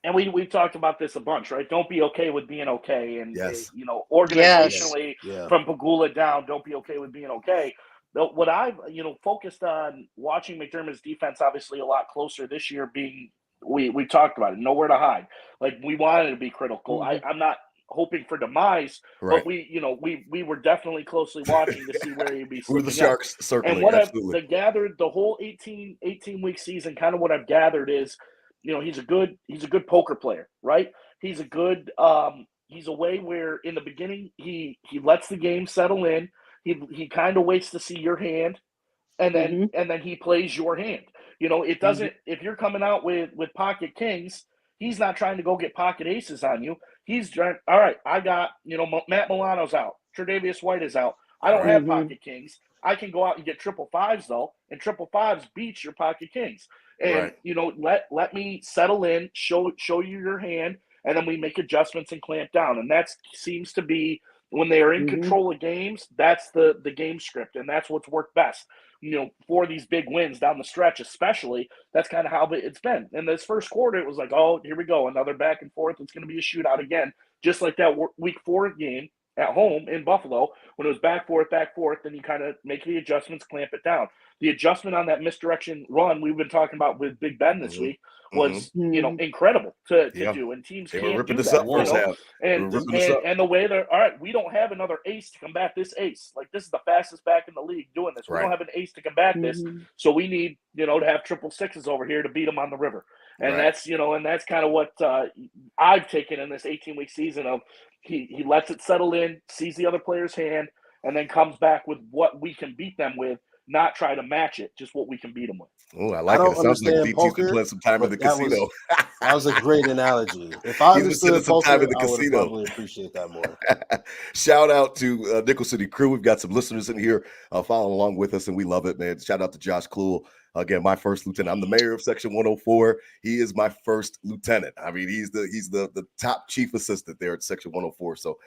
And we've talked about this a bunch, right? Don't be okay with being okay. And, organizationally, from Pagula down, don't be okay with being okay. What I've, focused on watching McDermott's defense, obviously a lot closer this year being, we talked about it, nowhere to hide. Like, we wanted to be critical. I'm not hoping for demise, but we were definitely closely watching to see where he'd be. We were the Sharks circling. And what absolutely. I've gathered the whole 18 week season, kind of what I've gathered is, he's a good poker player, right? He's a good he's a way where in the beginning he lets the game settle in. He kind of waits to see your hand, and then he plays your hand. It doesn't. If you're coming out with pocket kings, he's not trying to go get pocket aces on you. He's trying. All right, I got Matt Milano's out. Tre'Davious White is out. I don't have Mhm. pocket kings. I can go out and get triple fives though, and triple fives beats your pocket kings. And Right. you know, let me settle in, show you your hand, and then we make adjustments and clamp down. And that seems to be when they are in Mhm. control of games. That's the game script, and that's what's worked best. You know, for these big wins down the stretch, especially, that's kind of how it's been. In this first quarter, it was like, oh, here we go, another back and forth. It's going to be a shootout again, just like that week 4 game at home in Buffalo when it was back forth, then you kind of make the adjustments, clamp it down. The adjustment on that misdirection run we've been talking about with Big Ben this week was, you know, incredible to do, and teams They were can't ripping do this that, up you first know. half. They were ripping this up. And the way they're all right, we don't have another ace to combat this ace. Like, this is the fastest back in the league doing this. We don't have an ace to combat this, so we need, you know, to have triple sixes over here to beat them on the river. And that's, you know, and that's kind of what I've taken in this 18-week season of he lets it settle in, sees the other player's hand, and then comes back with what we can beat them with, not try to match it, just what we can beat them with. Oh, I like it. It sounds like DT's been playing some time in the casino. That was a great analogy. If I understood some time poker, in the I would casino. probably appreciate that more. Shout out to Nickel City Crew. We've got some listeners in here following along with us, and we love it, man. Shout out to Josh Kluhl. Again, my first lieutenant. I'm the mayor of Section 104. He is my first lieutenant. I mean, he's the top chief assistant there at Section 104. So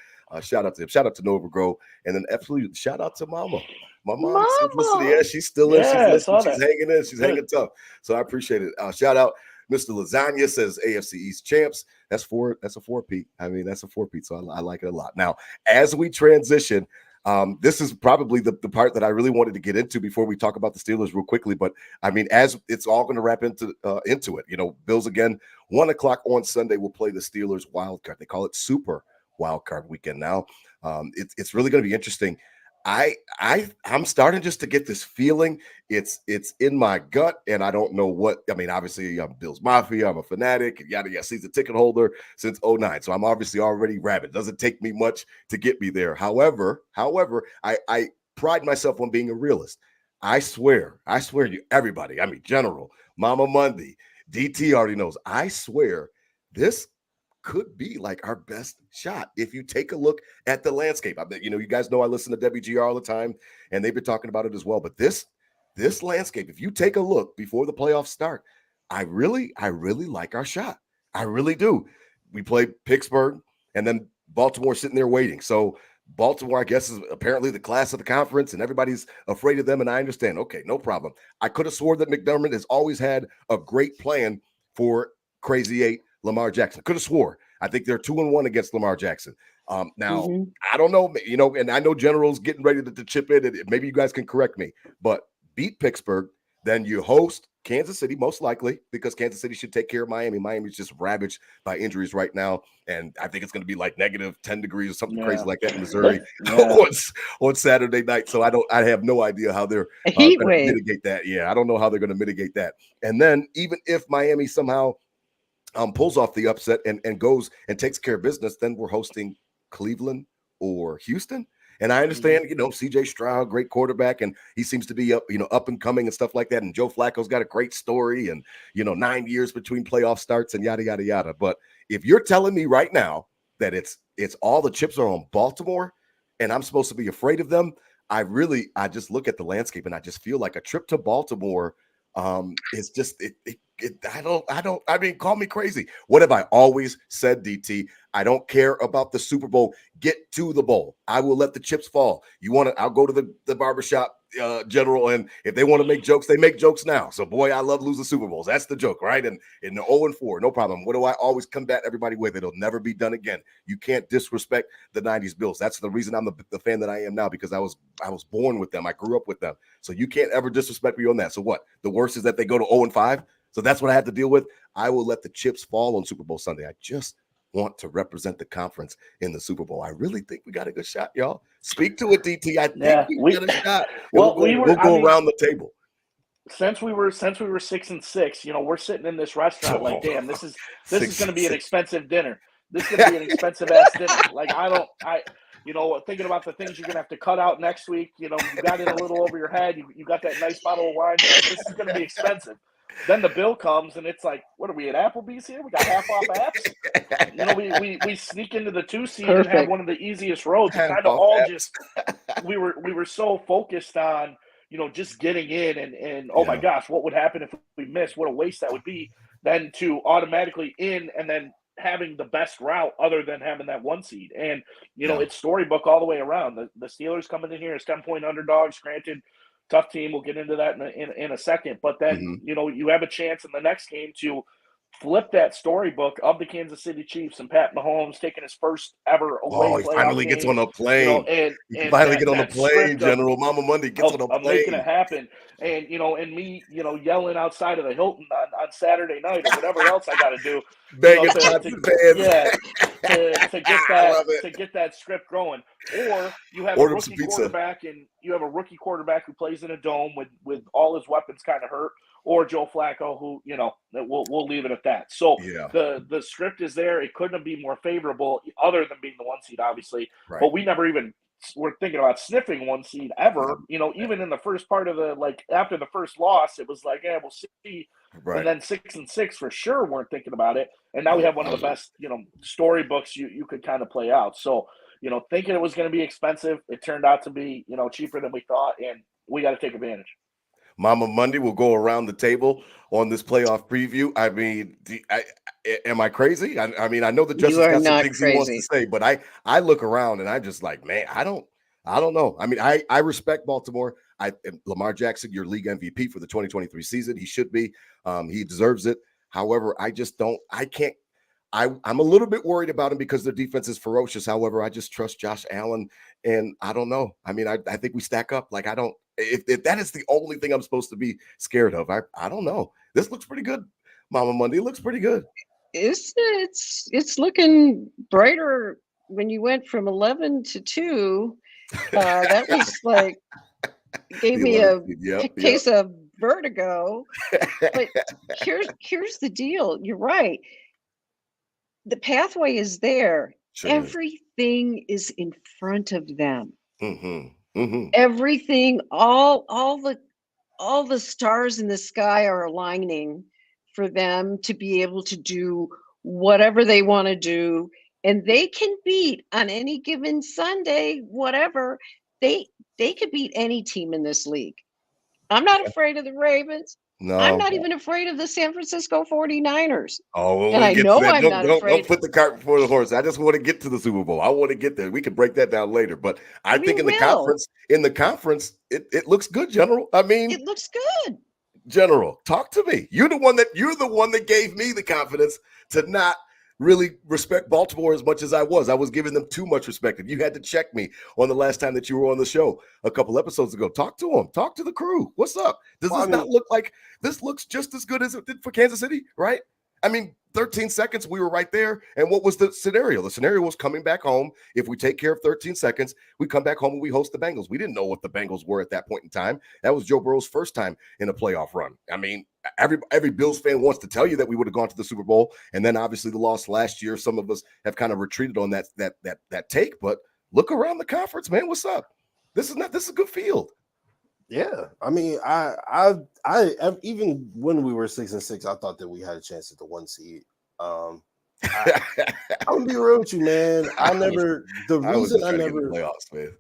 shout out to him. Shout out to Nova Grove. And then absolutely shout out to Mama. My mom, Simplicity. Yeah, she's still in. She's listening. She's hanging in. She's hanging tough. So I appreciate it. Shout out. Mr. Lasagna says AFC East champs. That's a 4-peat. I mean, that's a 4-peat. So I like it a lot. Now, as we transition, this is probably the part that I really wanted to get into before we talk about the Steelers real quickly. But I mean, as it's all going to wrap into it, you know, Bills again, 1:00 on Sunday will play the Steelers wild card. They call it Super Wild Card Weekend now. It's really going to be interesting. I'm starting just to get this feeling. It's in my gut, and I don't know what. I mean, obviously, I'm Bills Mafia. I'm a fanatic, yada yada. Season ticket holder since 2009, so I'm obviously already rabid. Doesn't take me much to get me there. However, I pride myself on being a realist. I swear you, everybody. I mean, General, Mama Mundy, DT already knows. I swear this could be like our best shot if you take a look at the landscape. I bet, you know, you guys know I listen to WGR all the time, and they've been talking about it as well. But this landscape, if you take a look before the playoffs start, I really like our shot. I really do. We play Pittsburgh, and then Baltimore sitting there waiting. So Baltimore, I guess, is apparently the class of the conference, and everybody's afraid of them, and I understand. Okay, no problem. I could have sworn that McDermott has always had a great plan for Crazy 8 Lamar Jackson. Could have swore. I think they're 2-1 against Lamar Jackson. Now, I don't know, you know, and I know General's getting ready to chip in, and maybe you guys can correct me, but beat Pittsburgh, then you host Kansas City, most likely, because Kansas City should take care of Miami. Miami's just ravaged by injuries right now, and I think it's going to be like -10 degrees or something crazy like that in Missouri on Saturday night. So I have no idea how they're going to mitigate that. Yeah, I don't know how they're going to mitigate that. And then even if Miami somehow pulls off the upset and goes and takes care of business, then we're hosting Cleveland or Houston. And I understand, you know, CJ Stroud, great quarterback, and he seems to be up and coming and stuff like that. And Joe Flacco's got a great story, and 9 years between playoff starts and yada yada yada. But if you're telling me right now that it's all the chips are on Baltimore, and I'm supposed to be afraid of them, I just look at the landscape and I just feel like a trip to Baltimore is just I mean, call me crazy. What have I always said, DT? I don't care about the Super Bowl. Get to the bowl. I will let the chips fall. I'll go to the barbershop, General, and if they want to make jokes, they make jokes now. So, boy, I love losing Super Bowls. That's the joke, right? And in the 0-4, no problem. What do I always combat everybody with? It'll never be done again. You can't disrespect the 90s Bills. That's the reason I'm the fan that I am now, because I was born with them. I grew up with them. So you can't ever disrespect me on that. So what? The worst is that they go to 0-5? So that's what I have to deal with. I will let the chips fall on Super Bowl Sunday. I just want to represent the conference in the Super Bowl. I really think we got a good shot, y'all. Speak to it, DT. I think we got a shot. We'll go around the table. Since we were 6-6, we're sitting in this restaurant like, damn, this is going to be an expensive dinner. This is going to be an expensive ass dinner. Like, thinking about the things you're going to have to cut out next week. You got it a little over your head. You got that nice bottle of wine. This is going to be expensive. Then the bill comes, and it's like, what are we at Applebee's here? We got half off apps. We sneak into the 2 seed and have one of the easiest roads. Kind of all just we were so focused on, just getting in and oh my gosh, what would happen if we missed? What a waste that would be. Then to automatically in and then having the best route other than having that 1 seed. And, it's storybook all the way around. The Steelers coming in here as 10-point underdogs, granted, tough team. We'll get into that in a second. But then, you have a chance in the next game to flip that storybook of the Kansas City Chiefs and Pat Mahomes taking his first ever away he playoff finally game, gets on a plane. and finally that, get on the plane, General. Mama Mundy gets on a of plane. making it happen. And, and me, yelling outside of the Hilton on Saturday night or whatever else I got to do, Banging to get that script going. Or you have a rookie quarterback and you have a rookie quarterback who plays in a dome with all his weapons kind of hurt, or Joe Flacco, who, we'll leave it at that. So the script is there. It couldn't be more favorable other than being the 1 seed, obviously. Right. But we never even were thinking about sniffing 1 seed ever. Even in the first part of after the first loss, it was like, we'll see. Right. And then 6-6 for sure weren't thinking about it. And now we have one of the best, storybooks you could kind of play out. So, thinking it was going to be expensive, it turned out to be, cheaper than we thought, and we got to take advantage. Mama Mundy will go around the table on this playoff preview. I mean, am I crazy? I mean, I know the Justus got some things he wants to say, but I look around and I just like, man, I don't know. I mean, I respect Baltimore. Lamar Jackson, your league MVP for the 2023 season. He should be. He deserves it. However, I just don't. I'm a little bit worried about him because their defense is ferocious. However, I just trust Josh Allen, and I don't know. I mean, I think we stack up. Like, I don't. If that is the only thing I'm supposed to be scared of, I don't know. This looks pretty good, Mama Mundy. It looks pretty good. It's looking brighter when you went from 11 to 2. That was like gave me a case of vertigo. But here's the deal. You're right. The pathway is there. Sure. Everything is in front of them. Mm-hmm. Mm-hmm. Everything, all the stars in the sky are aligning for them to be able to do whatever they want to do, and they can beat on any given Sunday, whatever. They could beat any team in this league. I'm not afraid of the Ravens. No, I'm not even afraid of the San Francisco 49ers. Oh, and I know I'm not afraid. Don't put the cart before the horse. I just want to get to the Super Bowl. I want to get there. We can break that down later. But I think in the conference, it looks good, General. I mean, it looks good. General, talk to me. You're the one that gave me the confidence to not really respect Baltimore as much as I was. I was giving them too much respect. And you had to check me on the last time that you were on the show a couple episodes ago. Talk to them. Talk to the crew. What's up? Does this not look like this looks just as good as it did for Kansas City, right? I mean, 13 seconds, we were right there. And what was the scenario? The scenario was coming back home. If we take care of 13 seconds, we come back home and we host the Bengals. We didn't know what the Bengals were at that point in time. That was Joe Burrow's first time in a playoff run. I mean, every Bills fan wants to tell you that we would have gone to the Super Bowl. And then obviously the loss last year, some of us have kind of retreated on that take. But look around the conference, man. What's up? This is a good field. Yeah, I mean, I even when we were 6-6, I thought that we had a chance at the 1 seed. I'm gonna be real with you, man. Playoffs, man.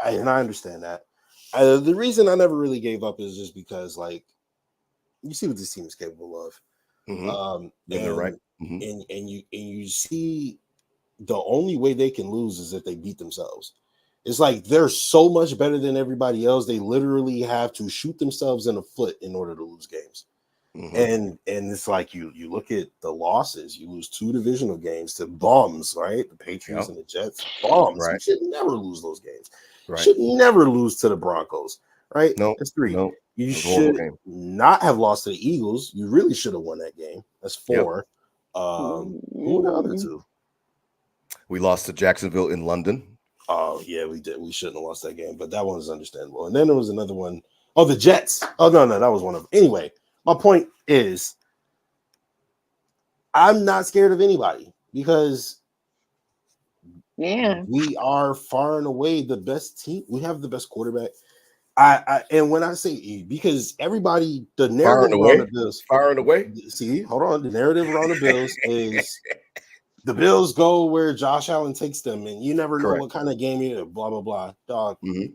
And I understand that. The reason I never really gave up is just because, like, you see what this team is capable of. Mm-hmm. And they're right. Mm-hmm. And you see the only way they can lose is if they beat themselves. It's like they're so much better than everybody else. They literally have to shoot themselves in the foot in order to lose games. Mm-hmm. And it's like you look at the losses. You lose 2 divisional games to bums, right? The Patriots and the Jets, bums. Right. You should never lose those games. Right. You should never lose to the Broncos, right? No, that's 3. No. You should not have lost to the Eagles. You really should have won that game. That's 4. Who were the other 2? We lost to Jacksonville in London. Oh, yeah, we did. We shouldn't have lost that game, but that one is understandable. And then there was another one. Oh, the Jets. Oh, no, that was one of them. Anyway, my point is I'm not scared of anybody because we are far and away the best team. We have the best quarterback. And when I say because everybody, the narrative around the Bills. Far and away. See, hold on. The narrative around the Bills is The Bills go where Josh Allen takes them, and you never know Correct. what kind of game it is. Blah blah blah. Dog. Mhm.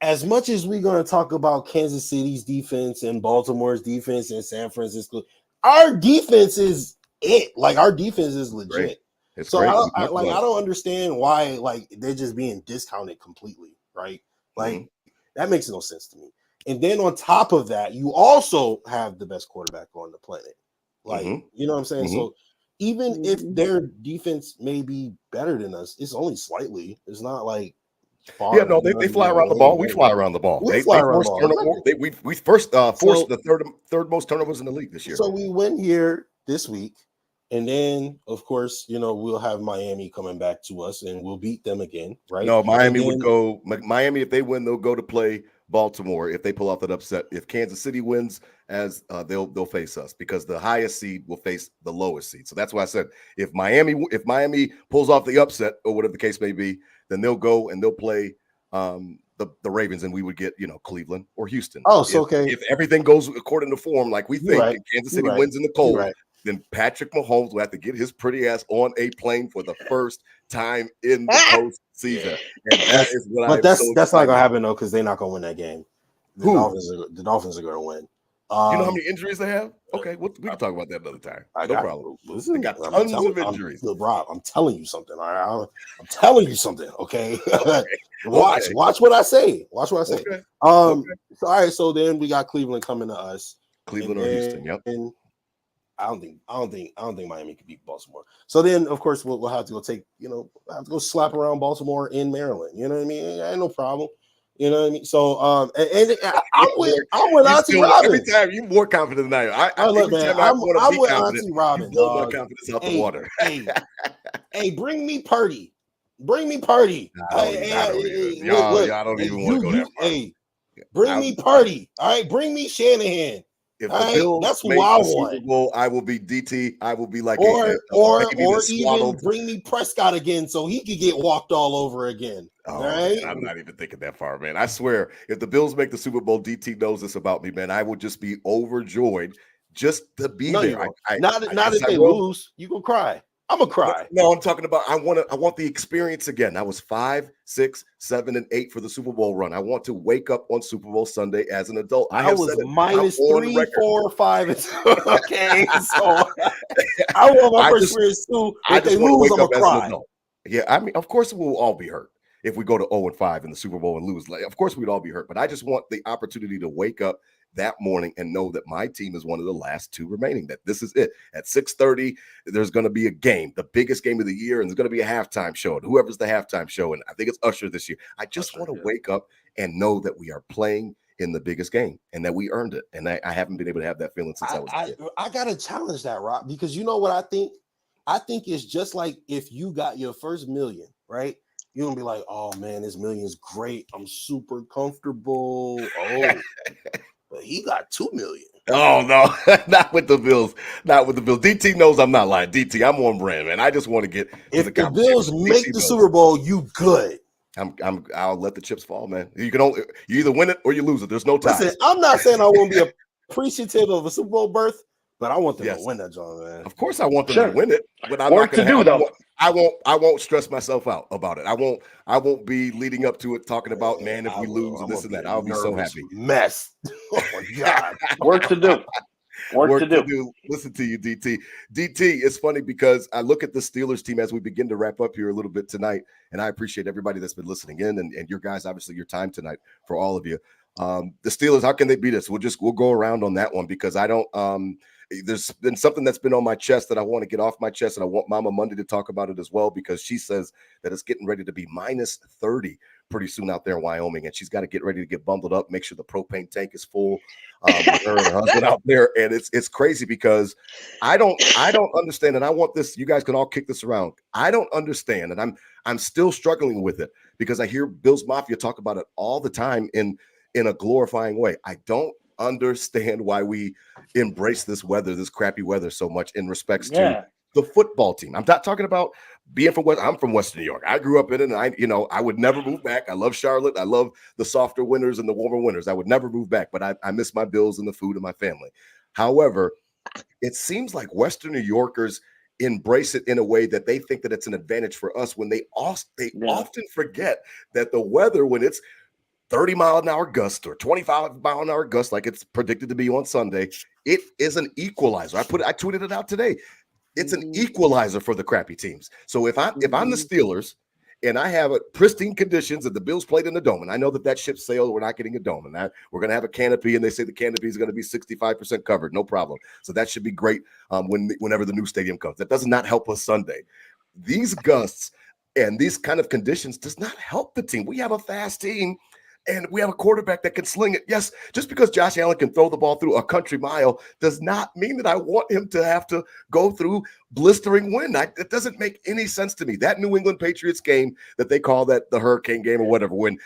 As much as we're gonna talk about Kansas City's defense and Baltimore's defense and San Francisco, our defense is it. Like our defense is legit. Great. It's So great. I don't understand why like they're just being discounted completely, right? Like that makes no sense to me. And then on top of that, you also have the best quarterback on the planet. Like, you know what I'm saying? So even if their defense may be better than us, it's only slightly. It's not like far. Yeah, no, they fly around the ball. We fly around the ball. They force turnover. We forced the third most turnovers in the league this year. So we win here this week, and then of course, you know, we'll have Miami coming back to us, and we'll beat them again, right? No, Miami would go. Miami, if they win, they'll go to play Baltimore. If they pull off that upset, if Kansas City wins, they'll face us because the highest seed will face the lowest seed. So that's why I said if Miami pulls off the upset or whatever the case may be, then they'll go and they'll play the Ravens, and we would get, you know, Cleveland or Houston. Oh, so okay. If everything goes according to form, like we think, and Kansas City wins in the cold, then Patrick Mahomes will have to get his pretty ass on a plane for the first time in the postseason. And that is what that's not gonna happen though, because they're not gonna win that game. The Dolphins are gonna win. You know how many injuries they have? Okay, we can talk about that another time. No problem. They got tons of injuries. Rob, I'm telling you something. All right, I'm telling you something. Okay, watch what I say. Watch what I say. Okay. So all right, so then we got Cleveland coming to us. Cleveland or Houston. Yep. And I don't think Miami could beat Baltimore. So then, of course, we'll have to go go slap around Baltimore in Maryland. You know what I mean? Ain't no problem. You know what I mean? So, I'm with Auntie Robyn. Every time you're more confident than I am. I'm with Auntie Robyn. More confidence out the water. Hey, bring me Purdy. Bring me Purdy. I don't even want to go that far. Hey, bring me Purdy. All right, bring me Shanahan. If the Bills that's who I want. Super Bowl, I will be DT. I will be like, or even bring me Prescott again, so he could get walked all over again. Oh, right? Man, I'm not even thinking that far, man. I swear, if the Bills make the Super Bowl, DT knows this about me, man. I will just be overjoyed just to be there. Not if they lose, you gonna cry. I'm gonna cry. No, I'm talking about I want the experience again. I was 5, 6, 7, and 8 for the Super Bowl run. I want to wake up on Super Bowl Sunday as an adult. I was minus 3, 4, 5. Okay, so I want my first experience too. If they lose, I'm gonna cry. Yeah, I mean, of course we'll all be hurt if we go to 0-5 in the Super Bowl and lose. Like, of course we'd all be hurt, but I just want the opportunity to wake up that morning and know that my team is one of the last 2 remaining, that this is it. At 6:30, there's going to be a game, the biggest game of the year, and there's going to be a halftime show, and whoever's the halftime show, and I think it's Usher this year. I just want to wake up and know that we are playing in the biggest game and that we earned it, and I haven't been able to have that feeling since I was a kid. I got to challenge that, Rob, because you know what I think? I think it's just like if you got your first million, right? You're going to be like, oh, man, this million is great. I'm super comfortable. Oh, but he got 2 million. Oh, no, not with the Bills. Not with the Bills. DT knows I'm not lying. DT, I'm on brand, man. I just want to get if the Bills make the Super Bowl, you good. I'll let the chips fall, man. You either win it or you lose it. There's no time. Listen, I'm not saying I won't be appreciative of a Super Bowl berth, but I want them to win that, John, man. Of course, I want them to win it, but I'm not going to do though. I won't stress myself out about it. I won't be leading up to it talking about, man, if we lose and this and that. I'll be so happy. Mess. Oh my God. Work to do. Work to do. Listen to you, DT. DT, it's funny because I look at the Steelers team as we begin to wrap up here a little bit tonight, and I appreciate everybody that's been listening in and your guys, obviously, your time tonight for all of you. The Steelers, how can they beat us? We'll go around on that one because I don't there's been something that's been on my chest that I want to get off my chest, and I want Mama Mundy to talk about it as well because she says that it's getting ready to be minus 30 pretty soon out there in Wyoming, and she's got to get ready to get bundled up, make sure the propane tank is full with her and her husband out there, and it's crazy because I don't understand, and I want this. You guys can all kick this around. I don't understand, and I'm still struggling with it because I hear Bills Mafia talk about it all the time in a glorifying way. I don't understand why we embrace this crappy weather so much in respects to the football team. I'm not talking about being from I'm from Western New York. I grew up in it, and I would never move back. I love Charlotte. I love the softer winters and the warmer winters. I would never move back, but I miss my Bills and the food and my family. However, it seems like Western New Yorkers embrace it in a way that they think that it's an advantage for us when they often forget that the weather, when it's 30-mile-an-hour gust or 25-mile-an-hour gust, like it's predicted to be on Sunday, it is an equalizer. I tweeted it out today. It's an equalizer for the crappy teams. So if I'm the Steelers and I have pristine conditions and the Bills played in the dome, and I know that ship sailed, we're not getting a dome, and that we're going to have a canopy, and they say the canopy is going to be 65% covered, no problem. So that should be great whenever the new stadium comes. That does not help us Sunday. These gusts and these kind of conditions does not help the team. We have a fast team. And we have a quarterback that can sling it. Yes, just because Josh Allen can throw the ball through a country mile does not mean that I want him to have to go through blistering wind. It doesn't make any sense to me. That New England Patriots game that they call that the hurricane game or whatever, when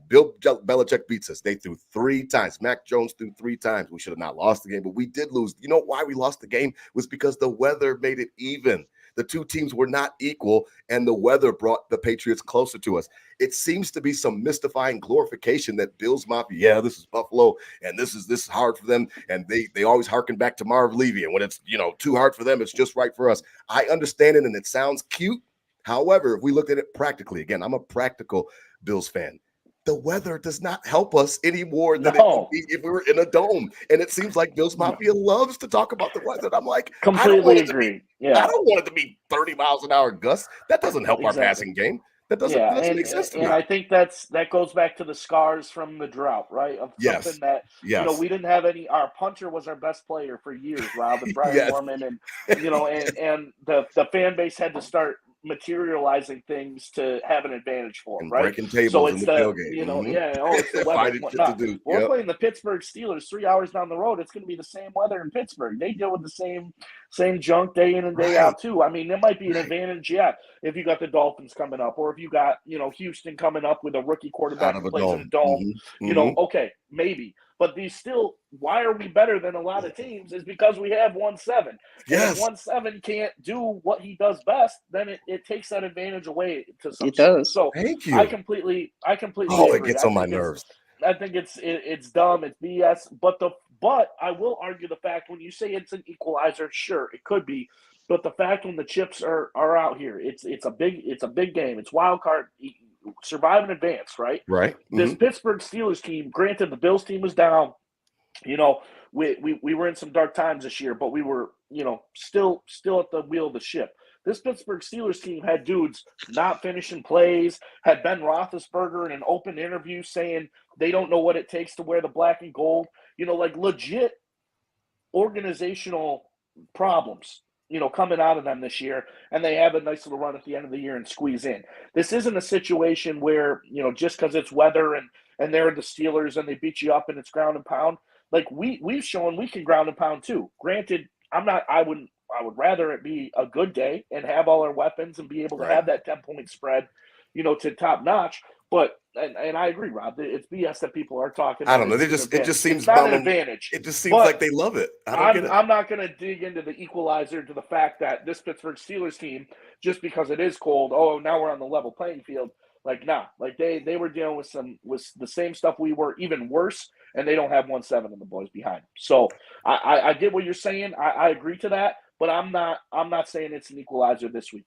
Bill Belichick beats us, they threw 3 times. Mac Jones threw 3 times. We should have not lost the game, but we did lose. You know why we lost the game? Was because the weather made it even. The two teams were not equal, and the weather brought the Patriots closer to us. It seems to be some mystifying glorification that Bills Mafia, this is Buffalo, and this is hard for them, and they always harken back to Marv Levy, and when it's too hard for them, it's just right for us. I understand it, and it sounds cute. However, if we looked at it practically, again, I'm a practical Bills fan. The weather does not help us any more than it would be if we were in a dome. And it seems like Bills Mafia loves to talk about the weather. And I'm like, completely agree. I don't want it to be 30 miles an hour gusts. That doesn't help our passing game. That doesn't make sense to me. And I think that goes back to the scars from the drought, right? Of something that we didn't have any. Our punter was our best player for years, Rob, and Brian Norman, and and the fan base had to start materializing things to have an advantage for them, right? Breaking tables so it's in the tailgate. It's the weather. We're playing the Pittsburgh Steelers 3 hours down the road. It's going to be the same weather in Pittsburgh. They deal with the same junk day in and day out too. I mean, there might be an advantage, if you got the Dolphins coming up, or if you got Houston coming up with a rookie quarterback who plays in a dome. Okay, maybe. But why are we better than a lot of teams is because we have 1-7. Yes. If 1-7 can't do what he does best, then it takes that advantage away to some. It does. So thank you. I completely agree. It gets on my nerves. I think it's dumb. It's BS. But I will argue the fact when you say it's an equalizer, sure, it could be. But the fact when the chips are out here, it's a big game. It's wild card. Survive and advance, right? Right. This Pittsburgh Steelers team, granted the Bills team was down, we were in some dark times this year, but we were, still at the wheel of the ship. This Pittsburgh Steelers team had dudes not finishing plays, had Ben Roethlisberger in an open interview saying they don't know what it takes to wear the black and gold, like legit organizational problems. Coming out of them this year, and they have a nice little run at the end of the year and squeeze in. This isn't a situation where, just because it's weather and they're the Steelers and they beat you up and it's ground and pound. Like we've shown we can ground and pound too. Granted, I would rather it be a good day and have all our weapons and be able to have that 10-point spread, to top notch. But and I agree, Rob. It's BS that people are talking. I don't know. It just seems not an advantage. It just seems like they love it. I'm not going to dig into the equalizer to the fact that this Pittsburgh Steelers team, just because it is cold, now we're on the level playing field. They were dealing with the same stuff we were, even worse, and they don't have 1-7 in the boys behind them. So I get what you're saying. I agree to that, but I'm not saying it's an equalizer this week.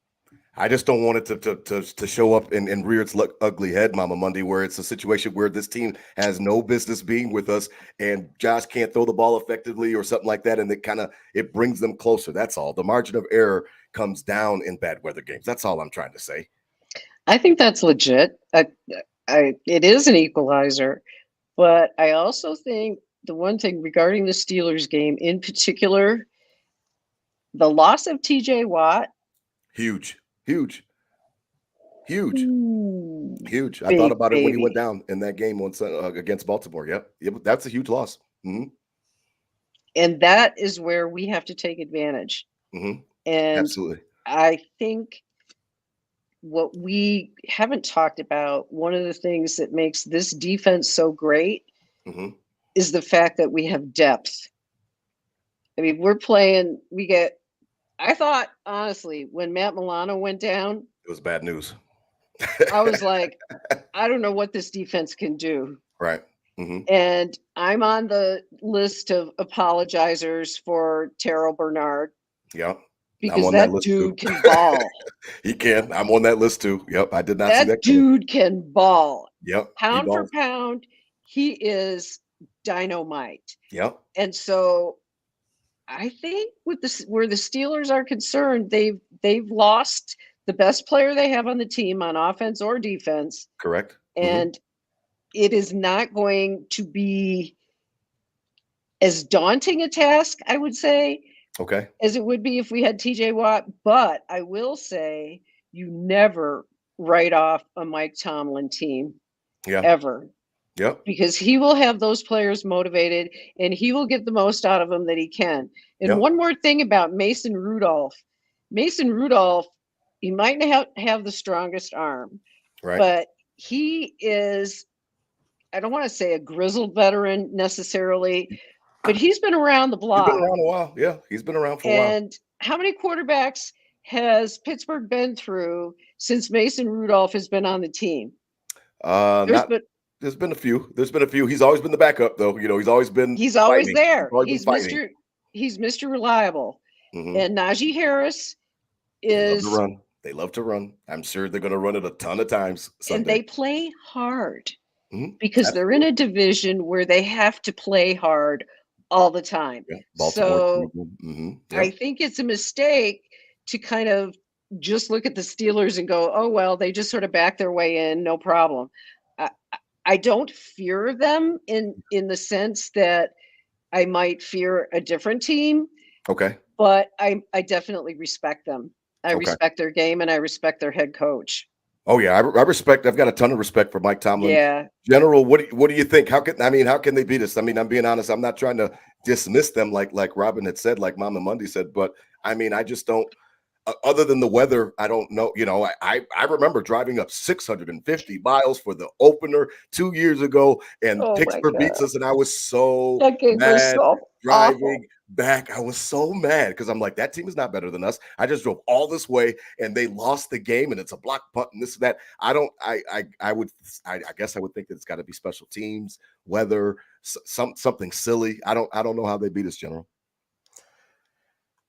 I just don't want it to show up and rear its ugly head, Mama Mundy, where it's a situation where this team has no business being with us and Josh can't throw the ball effectively or something like that, and it brings them closer. That's all. The margin of error comes down in bad weather games. That's all I'm trying to say. I think that's legit. It is an equalizer, but I also think the one thing regarding the Steelers game in particular, the loss of TJ Watt. Huge. I thought about it when he went down in that game against Baltimore. Yep, that's a huge loss. Mm-hmm. And that is where we have to take advantage. Mm-hmm. And absolutely, I think what we haven't talked about, one of the things that makes this defense so great is the fact that we have depth. I mean, I thought, honestly, when Matt Milano went down, it was bad news. I was like, I don't know what this defense can do. Right. Mm-hmm. And I'm on the list of apologizers for Terrell Bernard. Yeah. because that dude can ball. He can. I'm on that list too. Yep, I did not see that. That dude can ball. Yep, pound for pound, he is dynamite. Yep. And so I think with where the Steelers are concerned, they've lost the best player they have on the team on offense or defense. Correct. And it is not going to be as daunting a task, I would say, as it would be if we had TJ Watt. But I will say you never write off a Mike Tomlin team ever. Yep. Because he will have those players motivated and he will get the most out of them that he can. And one more thing about Mason Rudolph. Mason Rudolph, he might not have the strongest arm, but he is, I don't want to say a grizzled veteran necessarily, but he's been around the block. He's been around a while. Yeah, he's been around for a while. And how many quarterbacks has Pittsburgh been through since Mason Rudolph has been on the team? There's been a few. He's always been the backup, though. You know, he's always fighting. There. He's Mr. Reliable. And Najee Harris is. They love to run. I'm sure they're going to run it a ton of times Sunday. And they play hard because they're in a division where they have to play hard all the time. Yeah. So I think it's a mistake to kind of just look at the Steelers and go, oh, well, they just sort of back their way in. No problem. I don't fear them in the sense that I might fear a different team. Okay. But I definitely respect them. I respect their game and I respect their head coach. Oh yeah, I've got a ton of respect for Mike Tomlin. Yeah. General, what do you think? How can they beat us? I mean, I'm being honest. I'm not trying to dismiss them like Robyn had said, like Mama Mundy said, but I mean, I just don't. Other than the weather, I don't know. You know, I remember driving up 650 miles for the opener 2 years ago, and Pittsburgh beats us, and I was so mad driving back. I was so mad because I'm like, that team is not better than us. I just drove all this way, and they lost the game, and it's a block punt and this and that. I guess I would think that it's got to be special teams, weather, something silly. I don't know how they beat us, General.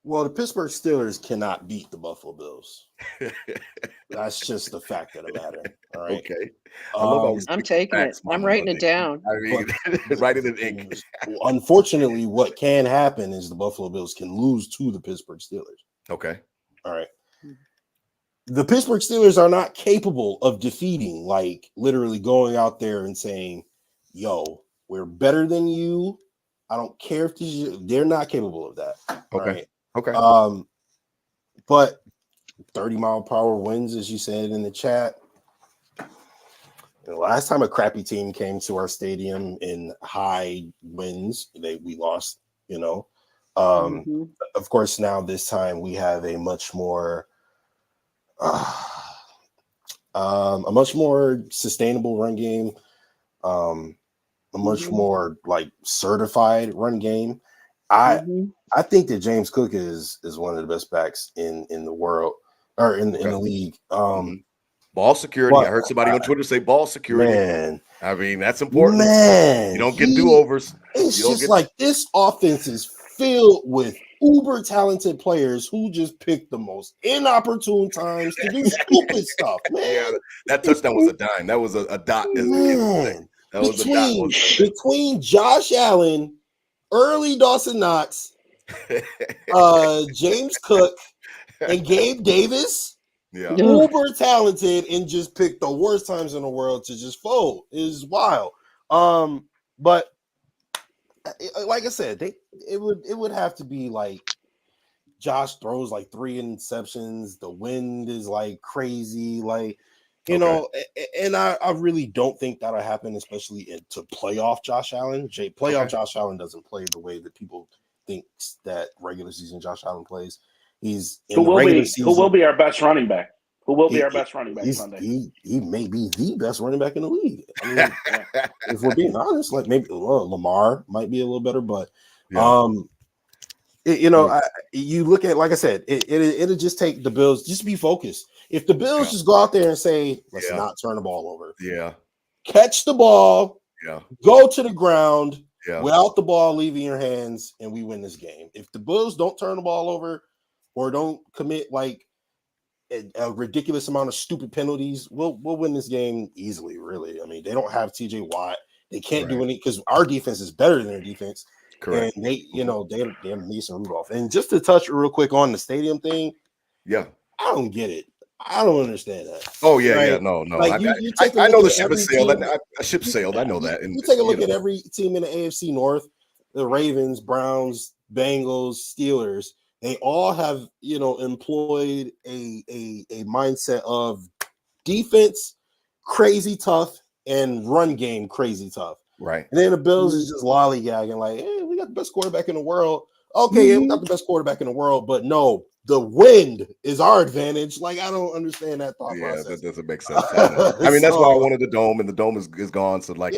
Well, the Pittsburgh Steelers cannot beat the Buffalo Bills. That's just the fact of the matter. All right. Okay. I'm taking it. I'm writing it down. I mean, writing it in ink. Unfortunately, what can happen is the Buffalo Bills can lose to the Pittsburgh Steelers. Okay. All right. The Pittsburgh Steelers are not capable of defeating, like literally going out there and saying, yo, we're better than you. I don't care if they're not capable of that. Okay. Right? Okay. But 30-mile-per-hour winds, as you said in the chat. The last time a crappy team came to our stadium in high winds, we lost, you know. Of course, now this time we have a much more sustainable run game, a much more like certified run game. I think that James Cook is one of the best backs in the world or in the league. Ball security. I heard somebody on Twitter say ball security. Man, I mean, that's important. Man, you don't get do-overs. It's just like this offense is filled with uber talented players who just pick the most inopportune times to do stupid stuff. Man, yeah, that touchdown was a dime. That was a dot. Man, between Josh Allen, early Dawson Knox, James Cook, and Gabe Davis, uber talented, and just picked the worst times in the world to just fold. It is wild. But like I said, it would have to be like Josh throws like 3 interceptions. The wind is like crazy, like you know. And I really don't think that'll happen, especially to playoff Josh Allen. Josh Allen doesn't play the way that people thinks that regular season Josh Allen plays. He's in who will be our best running back? Who will be our best running back Sunday? He may be the best running back in the league. I mean, if we're being honest, like maybe Lamar might be a little better, but you look at, like I said, it'll just take the Bills just be focused. If the Bills just go out there and say, let's not turn the ball over, catch the ball, go to the ground without the ball leaving your hands, and we win this game. If the Bills don't turn the ball over, or don't commit like a ridiculous amount of stupid penalties, we'll win this game easily, really. I mean, they don't have TJ Watt. They can't do any because our defense is better than their defense. Correct. And they, they're Mason Rudolph. And just to touch real quick on the stadium thing, I don't get it. I don't understand that. Oh yeah, no. Like you take I know the ship has sailed. A ship sailed. I know that. And you take a look at every team in the AFC North: the Ravens, Browns, Bengals, Steelers. They all have, employed a mindset of defense crazy tough and run game crazy tough. Right. And then the Bills is just lollygagging like, hey, we got the best quarterback in the world. Okay, yeah, we got the best quarterback in the world, but no, the wind is our advantage. Like, I don't understand that thought process. That doesn't make sense. I mean, that's why I wanted the dome, and the dome is gone. So that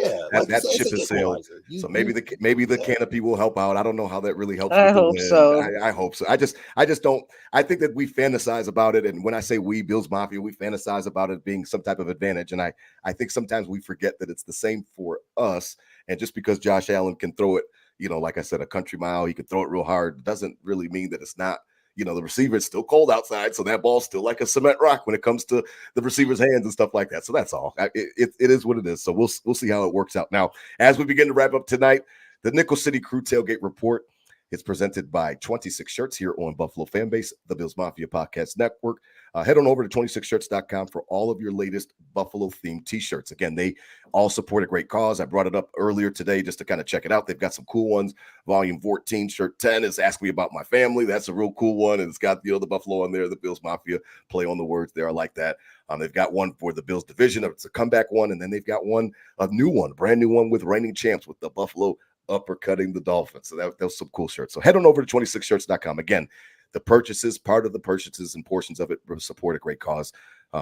ship has sailed. So maybe the canopy will help out. I don't know how that really helps. I hope so. I hope so. I just don't. I think that we fantasize about it, and when I say we, Bills Mafia, we fantasize about it being some type of advantage, and I think sometimes we forget that it's the same for us. And just because Josh Allen can throw it, like I said, a country mile, he could throw it real hard, doesn't really mean that it's not. The receiver is still cold outside, so that ball's still like a cement rock when it comes to the receiver's hands and stuff like that. So that's all. It is what it is. So we'll see how it works out. Now, as we begin to wrap up tonight, the Nickel City Crew Tailgate Report is presented by 26 Shirts here on Buffalo Fanbase, the Bills Mafia Podcast Network. Head on over to 26shirts.com for all of your latest Buffalo-themed T-shirts. Again, they all support a great cause. I brought it up earlier today just to kind of check it out. They've got some cool ones. Volume 14, shirt 10 is Ask Me About My Family. That's a real cool one, and it's got the Buffalo on there, the Bills Mafia, play on the words there. I like that. They've got one for the Bills division. It's a comeback one, and then they've got a brand new one with reigning champs with the Buffalo uppercutting the Dolphins. So that was some cool shirts. So head on over to 26shirts.com. Again, part of the purchases and portions of it support a great cause.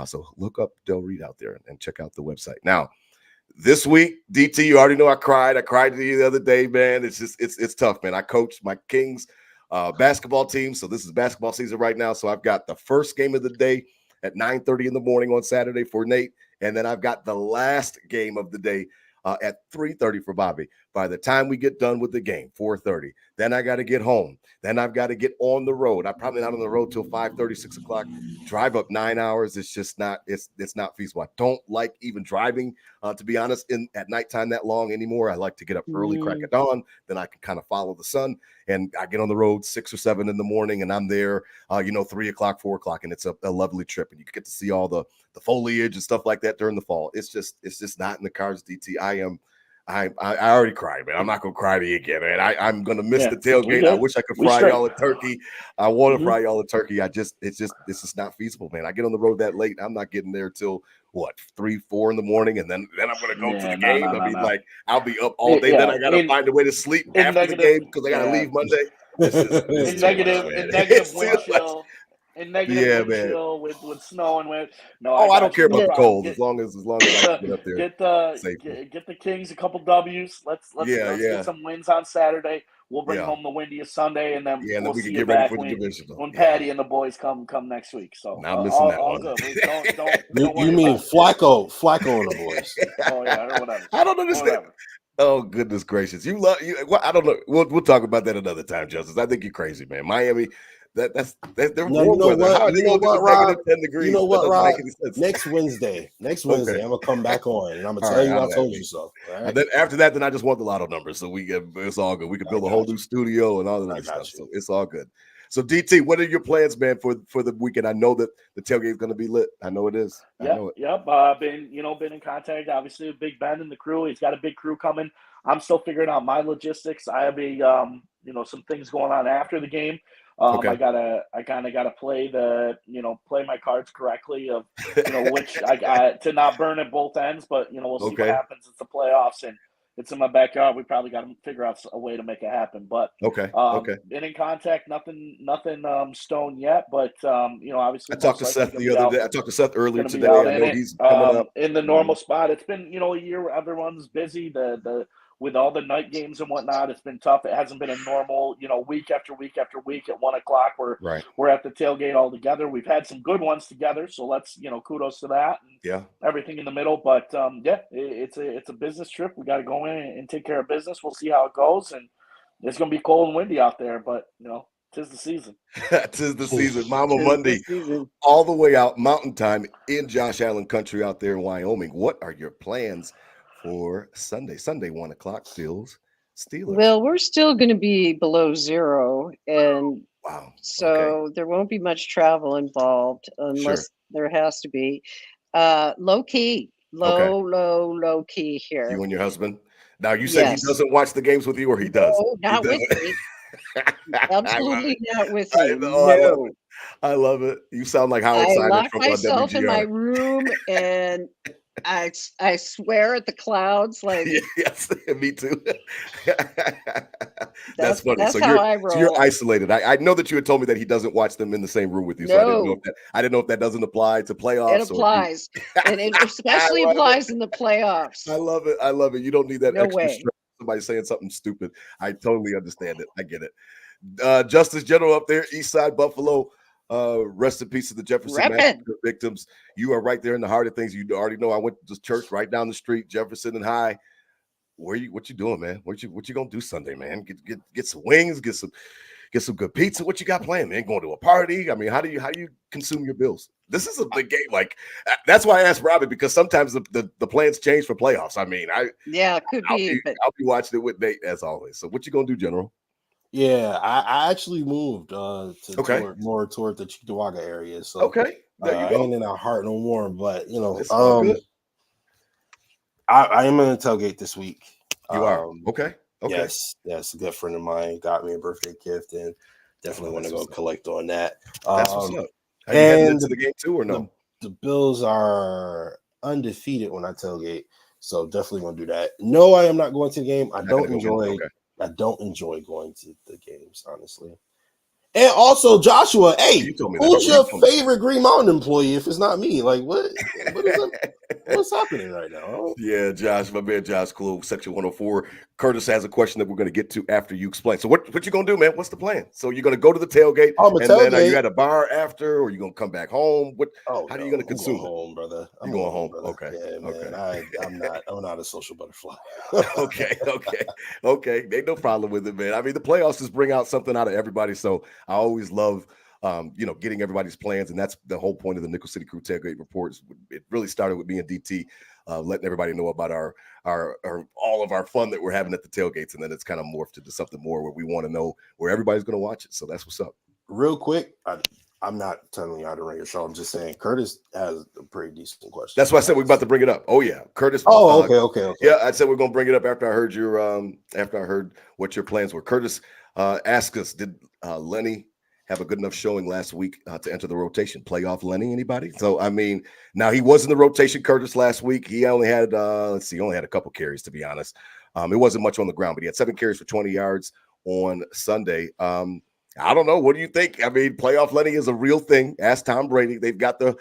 So look up Del Reed out there and check out the website. Now, this week, DT, you already know I cried. I cried to you the other day, man. It's tough, man. I coached my Kings basketball team. So this is basketball season right now. So I've got the first game of the day at 9:30 in the morning on Saturday for Nate. And then I've got the last game of the day at 3:30 for Bobby. By the time we get done with the game, 4:30, then I got to get home. Then I've got to get on the road. I'm probably not on the road till 5:30, 6 o'clock. Drive up 9 hours. It's just not. It's not feasible. I don't like even driving, to be honest, at nighttime that long anymore. I like to get up early, crack of dawn. Then I can kind of follow the sun. And I get on the road 6 or 7 in the morning, and I'm there, 3 o'clock, 4 o'clock, and it's a lovely trip. And you get to see all the foliage and stuff like that during the fall. It's just not in the cards, DT. I already cried, man. I'm not gonna cry to you again, man. I'm gonna miss the tailgate. I wish I could fry y'all a turkey. I want to fry y'all a turkey. It's just not feasible, man. I get on the road that late. I'm not getting there till 3, 4 in the morning, and then I'm gonna go to the game. I'll be up all day. Then I gotta find a way to sleep after the game because I gotta leave Monday. In negative wind chill. In negative wind chill with snow and wind. No, I don't care about the cold as long as I can get up there. Get the Kings a couple W's. Let's get some wins on Saturday. We'll bring home the windiest Sunday, and then we'll we see can you get ready back for the divisional. when Patty and the boys come next week. So I'm missing that all one. Good. Don't you mean Flacco and the boys? Oh yeah, or whatever. I don't understand. Whatever. Oh goodness gracious! Well, I don't know. We'll talk about that another time, Justus. I think you're crazy, man. Miami. That's they're warm weather. How are they going to Rob? 10 degrees? You know what, Rob? Next Wednesday, I'm gonna come back on and I'm gonna tell you I told you so. Right? And then after that, I just want the lotto numbers, so it's all good. We can build a whole new studio and all of that stuff. So it's all good. So DT, what are your plans, man, for the weekend? I know that the tailgate is going to be lit. I know it is. Yep. Been in contact, obviously, with Big Ben and the crew. He's got a big crew coming. I'm still figuring out my logistics. I have some things going on after the game. I kind of gotta play my cards correctly of which I to not burn at both ends, but we'll see what happens. It's the playoffs and it's in my backyard. We probably got to figure out a way to make it happen. But been in contact, nothing stone yet. But obviously I talked to Seth the other day. I talked to Seth earlier today. I know he's coming up in the normal spot. It's been a year where everyone's busy. The with all the night games and whatnot, it's been tough. It hasn't been a normal, week after week after week at 1 o'clock. We're at the tailgate all together. We've had some good ones together, so let's kudos to that. And everything in the middle, but it's a business trip. We got to go in and take care of business. We'll see how it goes, and it's going to be cold and windy out there, but 'Tis the season. Tis the season. Mama Tis the Mundy, season. all the way out mountain time in Josh Allen country out there in Wyoming. What are your plans for Sunday? Sunday, 1 o'clock, Bills, Steelers. Well, we're still going to be below zero, and Wow. so there won't be much travel involved unless there has to be. Low key, low key here. You and your husband. Now you said he doesn't watch the games with you, or he does? No, not with me. Absolutely not with I me. know, No. I love it. You sound like Howard I Simon lock from myself in my WGR. room and I swear at the clouds like Yes, me too. That's funny. That's So how I so you're roll. isolated. I know that you had told me that he doesn't watch them in the same room with you. So No. I didn't know if that doesn't apply to playoffs. It applies. And it especially I love applies in the playoffs. I love it. I love it. You don't need that No extra way. stress. Somebody saying something stupid. I totally understand it. I get it. Justus General up there, East Side Buffalo. Rest in peace to the Jefferson Massacre victims. You are right there in the heart of things. You already know I went to church right down the street, Jefferson and High. What you doing, man? What you gonna do Sunday, man? Get some wings, get some good pizza. What you got planned, man? Going to a party? I mean, how do you consume your bills? This is a big game. Like that's why I asked Robyn, because sometimes the plans change for playoffs. I mean, could be. I'll be watching it with Nate as always. So what you gonna do, General? Yeah, I actually moved more toward the Cheektowaga area. So there you go. I ain't in our heart no more, but it's all good. I am in a tailgate this week. You are okay. Yes, a good friend of mine got me a birthday gift, and definitely want to go collect on that. That's what's up. Are you heading into the game too, or no? The Bills are undefeated when I tailgate, so definitely want to do that. No, I am not going to the game. I don't enjoy going to the games, honestly. And also, Joshua, hey, who's your favorite Green Mountain employee if it's not me? Like, what is that? What's happening right now? Yeah, Josh, my man Josh Clue, Section 104. Curtis has a question that we're going to get to after you explain. So what you going to do, man? What's the plan? So you're going to go to the tailgate, then are you at a bar after, or you going to come back home? How are you going to consume home, brother? I'm going home. Brother. Okay. Yeah, man, I'm not a social butterfly. Okay. Ain't no problem with it, man. I mean, the playoffs just bring out something out of everybody. So I always love getting everybody's plans, and that's the whole point of the Nickel City Crew Tailgate Reports. It really started with me and DT, letting everybody know about our all of our fun that we're having at the tailgates, and then it's kind of morphed into something more where we want to know where everybody's going to watch it. So that's what's up. Real quick, I'm not telling you how to run your show. I'm just saying Curtis has a pretty decent question. That's why I said we're about to bring it up. Oh yeah, Curtis. Oh, okay. Yeah, I said we're going to bring it up after I heard after I heard what your plans were. Curtis asked us, did Lenny have a good enough showing last week to enter the rotation? Playoff Lenny, anybody? So, I mean, now he was in the rotation, Curtis, last week. He only had, only had a couple carries, to be honest. It wasn't much on the ground, but he had 7 carries for 20 yards on Sunday. I don't know. What do you think? I mean, playoff Lenny is a real thing. Ask Tom Brady. They've got the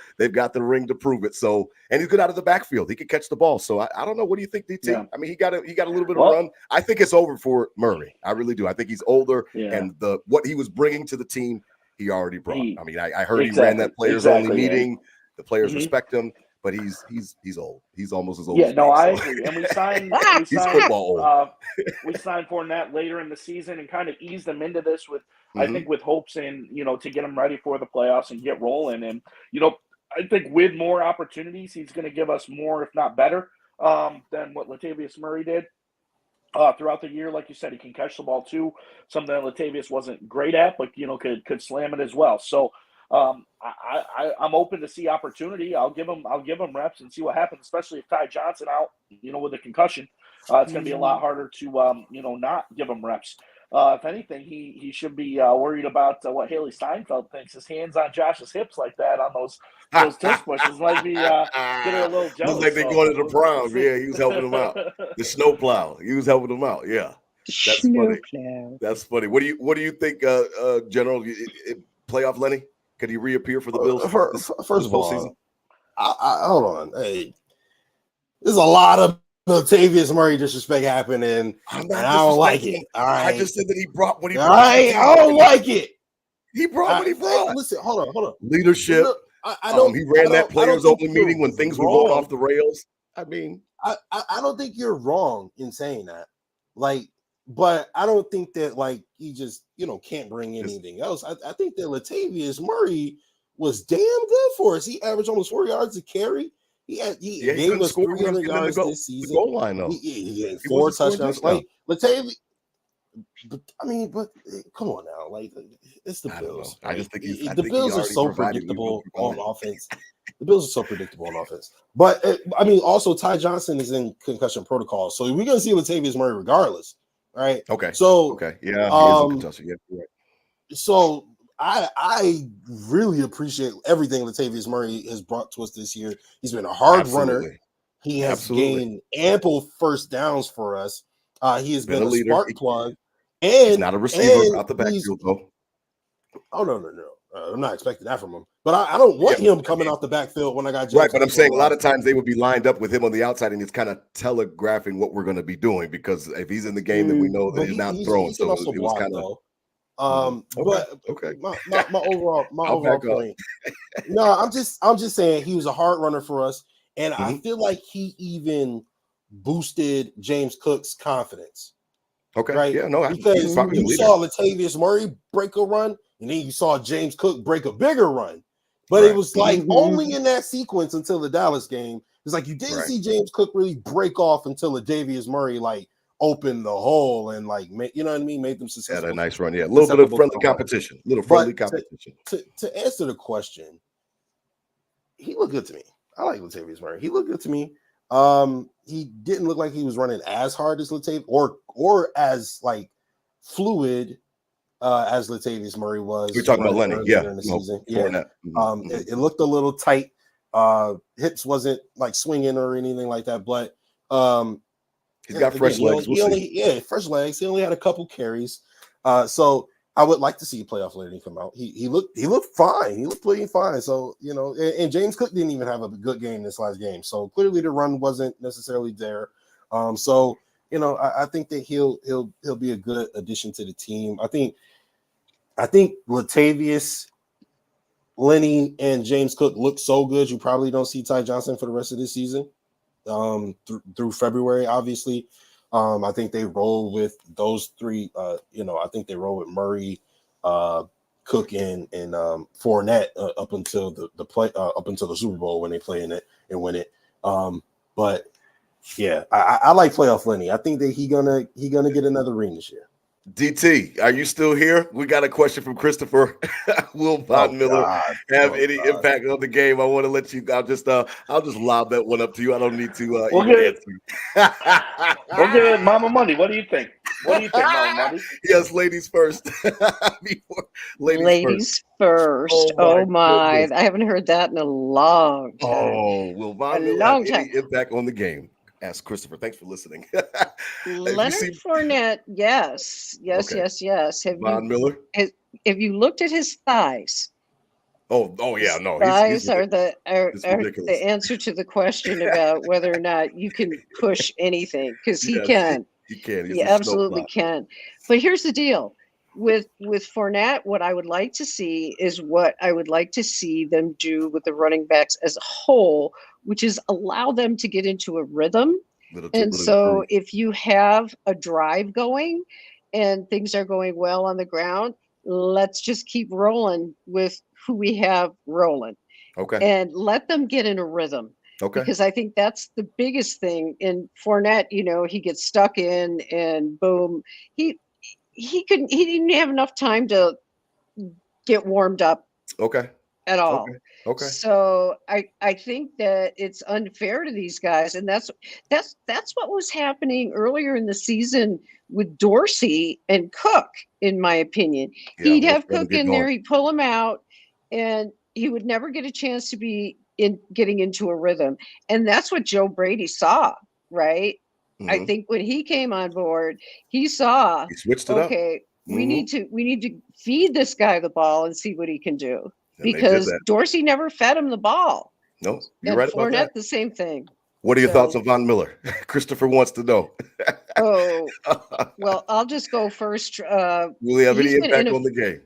ring to prove it. So, and he's good out of the backfield. He can catch the ball. So I don't know. What do you think, DT? Yeah. I mean, he got a little bit of a run. I think it's over for Murray. I really do. I think he's older, and what he was bringing to the team, he already brought. I mean, I heard he ran that players only meeting. The players respect him, but he's old. He's almost as old. Yeah, as no, me, I agree. And we signed football old. We signed Fournette later in the season and kind of eased them into this with. I think with hopes in, to get him ready for the playoffs and get rolling. And, I think with more opportunities, he's going to give us more, if not better, than what Latavius Murray did throughout the year. Like you said, he can catch the ball too, something that Latavius wasn't great at, but, could slam it as well. So I'm open to see opportunity. I'll give him reps and see what happens, especially if Ty Johnson out, with a concussion. It's going to be a lot harder to, not give him reps. If anything, he should be worried about what Haley Steinfeld thinks. His hands on Josh's hips like that on those tush pushes might be getting a little jealous. Looks like they're going to the prom. Yeah, he was helping them out. The snowplow. He was helping them out. Yeah, that's funny. That's funny. What do you think, General? Playoff Lenny? Could he reappear for the Bills? First of all, season? I hold on. Hey, there's a lot of Latavius Murray disrespect happening, and I don't like it. All right, I just said that he brought what he brought. All right, I don't like it. He brought what he brought. Listen, hold on. Leadership. I don't. He ran that players only meeting when things were going off the rails. I mean, I don't think you're wrong in saying that. Like, but I don't think that like he just can't bring anything else. I think that Latavius Murray was damn good for us. He averaged almost 4 yards a carry. He gave us 300 yards this season. The goal line though. He had 4 touchdowns. Like Latavius. But come on now, like it's the Bills. I just think the Bills are so predictable on offense. The Bills are so predictable on offense. But also Ty Johnson is in concussion protocol, so we're gonna see Latavius Murray regardless, right? Okay. So yeah, right. So I really appreciate everything Latavius Murray has brought to us this year. He's been a hard runner. He has gained ample first downs for us. He has been a spark plug. And he's not a receiver out the backfield, though. Oh, no. I'm not expecting that from him. But I don't want him coming off the backfield when I got James. Right, but I'm saying a lot of times they would be lined up with him on the outside, and it's kind of telegraphing what we're going to be doing, because if he's in the game, then we know that he's not throwing. So it was kind of my overall point. No, I'm just saying he was a hard runner for us, and I feel like he even boosted James Cook's confidence. Okay. Right. Yeah. No. Because you saw Latavius Murray break a run, and then you saw James Cook break a bigger run. But it was like only in that sequence until the Dallas game. It's like you didn't see James Cook really break off until Latavius Murray like opened the hole and like made them successful. Had a nice run. Yeah. A little bit of friendly competition. To answer the question, he looked good to me. I like Latavius Murray. He looked good to me. He didn't look like he was running as hard as Latavius or as like fluid as Latavius Murray was. We're talking about Lenny, in the season. It looked a little tight. Hips wasn't like swinging or anything like that, but he's got fresh legs. Fresh legs. He only had a couple carries. So I would like to see playoff Lenny come out. He looked fine. He looked playing fine. So and James Cook didn't even have a good game this last game. So clearly the run wasn't necessarily there. I think that he'll be a good addition to the team. I think Latavius, Lenny, and James Cook look so good. You probably don't see Ty Johnson for the rest of this season. Through February, obviously. I think they roll with those three. I think they roll with Murray, Cook, and Fournette up until the Super Bowl when they play in it and win it. But yeah, I like playoff Lenny. I think that he gonna get another ring this year. DT, are you still here? We got a question from Christopher. Will Von Miller have any impact on the game? I want to let you. I'll just lob that one up to you. I don't need to. We'll get it, Mama Mundy. What do you think? Mama Mundy? Yes, ladies first. ladies first. Oh my! Goodness. I haven't heard that in a long time. Oh, will Von Miller have any impact on the game? Ask Christopher. Thanks for listening. Leonard Fournette, yes. Have Von Miller? Have you looked at his thighs? Oh yeah, no. Thighs are the answer to the question about whether or not you can push anything, because he can. He can. He absolutely can. But here's the deal. With Fournette, what I would like to see is what I would like to see them do with the running backs as a whole, which is allow them to get into a rhythm. If you have a drive going and things are going well on the ground, let's just keep rolling with who we have rolling. Okay. And let them get in a rhythm. Okay. Because I think that's the biggest thing. In Fournette, he gets stuck in and boom, he didn't have enough time to get warmed up. Okay. At all. Okay. So I think that it's unfair to these guys, and that's what was happening earlier in the season with Dorsey and Cook, in my opinion. Yeah, he'd have Cook in there, he'd pull him out, and he would never get a chance to be getting into a rhythm. And that's what Joe Brady saw, right? Mm-hmm. I think when he came on board, he saw he switched it up. Okay, we need to feed this guy the ball and see what he can do. Because Dorsey never fed him the ball. No, you're right about that. The same thing. What are your thoughts on Von Miller? Christopher wants to know. Well, I'll just go first. Will he have any impact on the game?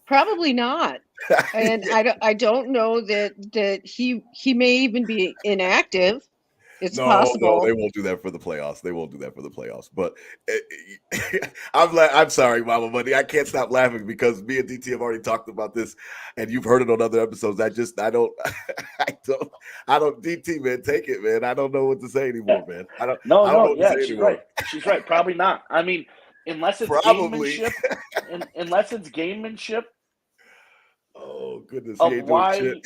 Probably not. And I don't know that he may even be inactive. It's No, possible. they won't do that for the playoffs. They won't do that for the playoffs. But I'm sorry, Mama Money. I can't stop laughing because me and DT have already talked about this, and you've heard it on other episodes. I don't. DT, man, take it, man. I don't know what to say anymore, man. I don't know what to say she's anymore. right. She's right. Probably not. I mean, unless it's gamemanship, Oh goodness, of he ain't why doing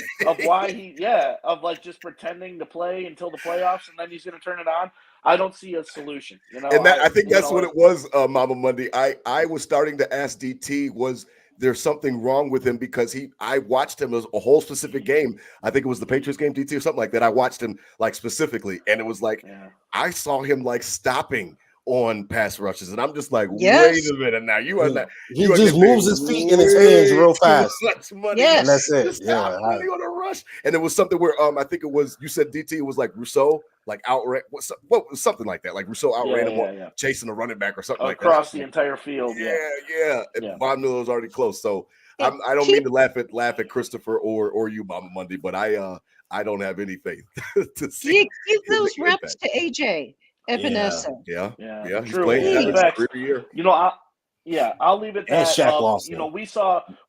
shit. of like just pretending to play until the playoffs and then he's going to turn it on. I don't see a solution. And I think that's what it was, Mama Monday. I was starting to ask DT, was there something wrong with him? Because I watched him as a whole specific game. I think it was the Patriots game, DT, or something like that. I watched him like specifically, and it was like I saw him like stopping on pass rushes, and I'm just like, wait a minute, now you are not. He just moves his feet and his hands real fast. Yes, and that's it. Stop money on a rush, and it was something where I think it was, you said DT, it was like Rousseau like outran what was something like that, like Rousseau outran him chasing a running back or something across the entire field. And Von Miller was already close, so I don't mean to laugh at Christopher or you, Mama Monday, but I don't have any faith to see. Give those reps to AJ. Epinesa. Yeah. He's True. playing every year. I'll leave it And that. Shaq lost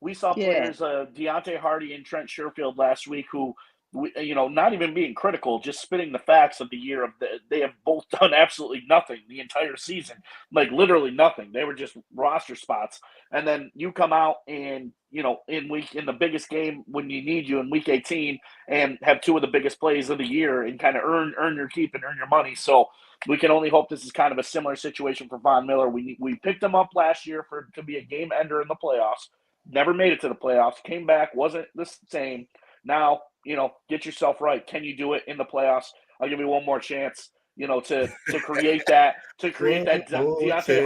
we saw players, Deontay Hardy and Trent Sherfield last week, who, not even being critical, just spitting the facts of the year. They have both done absolutely nothing the entire season, like literally nothing. They were just roster spots. And then you come out and, in the biggest game when you need you in week 18 and have two of the biggest plays of the year and kind of earn your keep and earn your money. So we can only hope this is kind of a similar situation for Von Miller. We picked him up last year to be a game ender in the playoffs. Never made it to the playoffs. Came back, wasn't the same. Now, get yourself right. Can you do it in the playoffs? I'll give you one more chance. To create that Deontay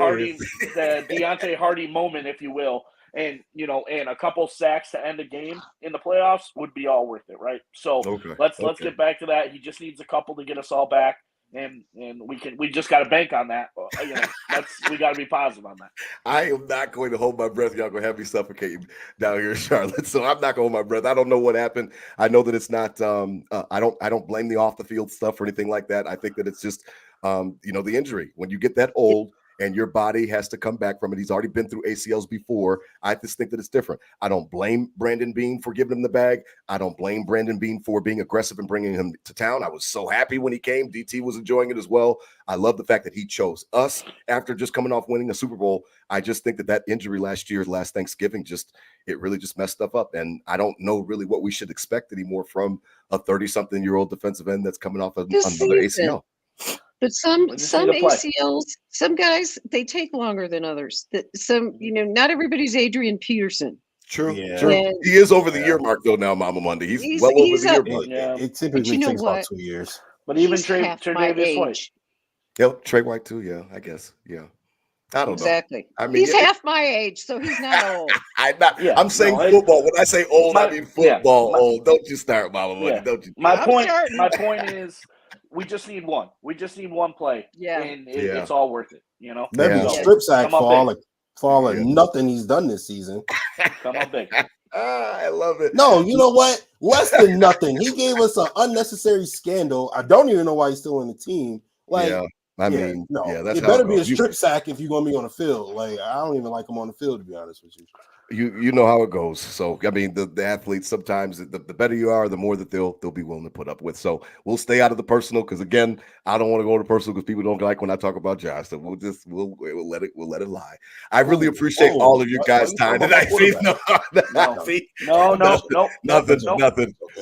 Hardy moment, if you will, and a couple sacks to end the game in the playoffs would be all worth it, right? So let's get back to that. He just needs a couple to get us all back. And we just got to bank on that. We got to be positive on that. I am not going to hold my breath. Y'all gonna have me suffocating down here in Charlotte, so I'm not gonna hold my breath. I don't know what happened. I know that it's not. I don't blame the off the field stuff or anything like that. I think that it's just the injury. When you get that old and your body has to come back from it. He's already been through ACLs before. I just think that it's different. I don't blame Brandon Beane for giving him the bag. I don't blame Brandon Beane for being aggressive and bringing him to town. I was so happy when he came. DT was enjoying it as well. I love the fact that he chose us after just coming off winning a Super Bowl. I just think that injury last Thanksgiving, it really just messed stuff up. And I don't know really what we should expect anymore from a 30-something-year-old defensive end that's coming off another ACL. But some ACLs, some guys, they take longer than others. Not everybody's Adrian Peterson. True. He is over the year mark though now, Mama Monday. He's well over the year mark. It typically takes about 2 years. But even Tre'Davious White. Yep, Trey White too. Yeah, I guess. Yeah. I don't know. I mean, he's half my age, so he's not old. I'm saying football. When I say old, I mean football old. Don't you start, Mama Monday. Don't you? My point is, we just need one. We just need one play. And it's all worth it. Maybe a strip sack fall at nothing he's done this season. Come on, big. I love it. No, you know what? Less than nothing. He gave us an unnecessary scandal. I don't even know why he's still on the team. That's it better be a strip sack if you're gonna be on the field. Like, I don't even like him on the field, to be honest with you. You know how it goes. So I mean, the athletes sometimes the better you are, the more that they'll be willing to put up with. So we'll stay out of the personal because again, I don't want to go to personal because people don't like when I talk about Josh. So we'll let it lie. I really appreciate all of you guys' time tonight. Nothing.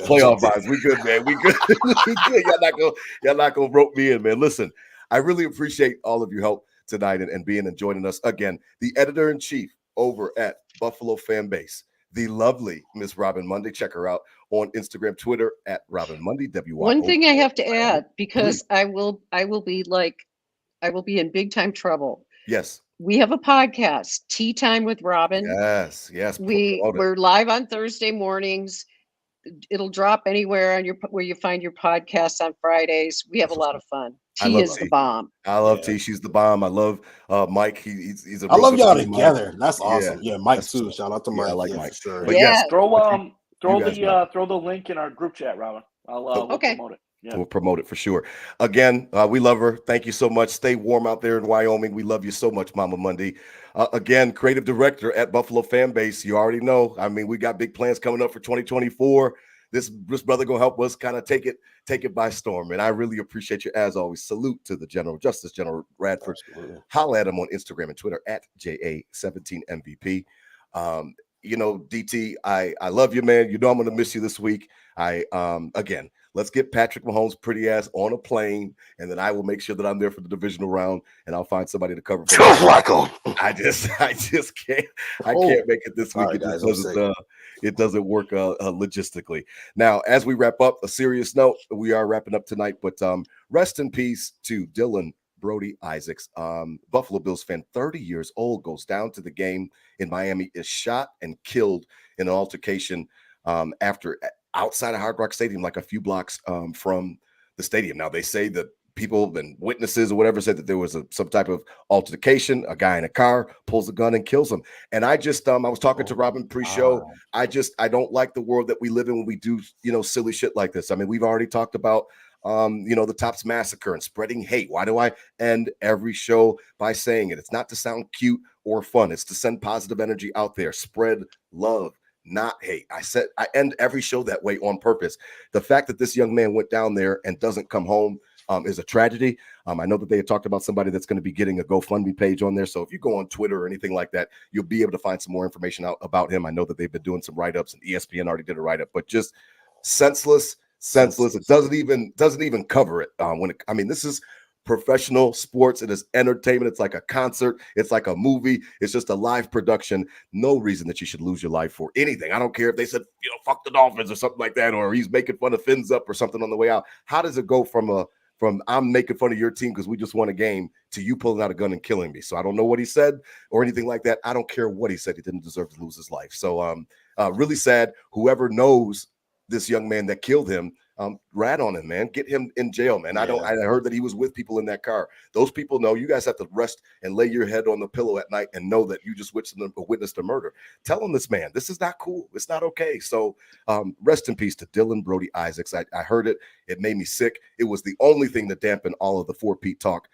Playoff vibes. We good, man. We good. We good. Y'all not gonna rope me in, man. Listen, I really appreciate all of your help tonight and being and joining us again. The editor-in-chief over at BuffaloFAMBase, the lovely Miss Robyn Mundy. Check her out on Instagram, Twitter at Robyn Mundy. One thing I have to add, because I will be in big time trouble. Yes. We have a podcast, Tea Time with Robyn. Yes. We're live on Thursday mornings. It'll drop anywhere on where you find your podcasts on Fridays. We have a lot of fun. T is the bomb. I love T. She's the bomb. I love Mike. He's a. I love y'all together. That's awesome. Yeah, Mike too. Shout out to Mike. I like Mike. Sure. But yes, throw the link in our group chat, Robyn. I'll promote it. Yeah. We'll promote it for sure. Again, we love her. Thank you so much. Stay warm out there in Wyoming. We love you so much, Mama Mundy. Again, creative director at BuffaloFAMBase. You already know. I mean, we got big plans coming up for 2024. This brother gonna help us kind of take it by storm. And I really appreciate you as always. Salute to the General Justice, General Radford. Absolutely. Holla at him on Instagram and Twitter at JA17MVP. You know, DT, I love you, man. You know I'm gonna miss you this week. Again, let's get Patrick Mahomes' pretty ass on a plane, and then I will make sure that I'm there for the divisional round, and I'll find somebody to cover for Just like him. I just can't. I can't make it this week. Sorry, It just guys, doesn't. It doesn't work logistically. Now, as we wrap up, a serious note. We are wrapping up tonight, but rest in peace to Dylan Brody Isaacs, Buffalo Bills fan, 30 years old, goes down to the game in Miami, is shot and killed in an altercation after outside of Hard Rock Stadium, like a few blocks from the stadium. Now, they say that people and witnesses or whatever said that there was some type of altercation. A guy in a car pulls a gun and kills him. And I just, I was talking to Robyn pre-show. Wow. I don't like the world that we live in when we do, silly shit like this. I mean, we've already talked about, the Tops Massacre and spreading hate. Why do I end every show by saying it? It's not to sound cute or fun. It's to send positive energy out there. Spread love, not hate. I end every show that way on purpose. The fact that this young man went down there and doesn't come home is a tragedy. I know that they had talked about somebody that's going to be getting a GoFundMe page on there. So if you go on Twitter or anything like that, you'll be able to find some more information out about him. I know that they've been doing some write-ups, and ESPN already did a write-up, but just senseless. It doesn't even cover it. This is professional sports. It is entertainment. It's like a concert. It's like a movie. It's just a live production. No reason that you should lose your life for anything. I don't care if they said, fuck the Dolphins or something like that, or he's making fun of Fins Up or something on the way out. How does it go from I'm making fun of your team because we just won a game to you pulling out a gun and killing me? So I don't know what he said or anything like that. I don't care what he said. He didn't deserve to lose his life. So really sad. Whoever knows this young man that killed him, rat on him, man. Get him in jail, man. Yeah. I heard that he was with people in that car. Those people know. You guys have to rest and lay your head on the pillow at night and know that you just witnessed a murder. Tell him this, man. This is not cool. It's not okay. So rest in peace to Dylan Brody Isaacs. I heard it. It made me sick. It was the only thing that dampened all of the 4P talk.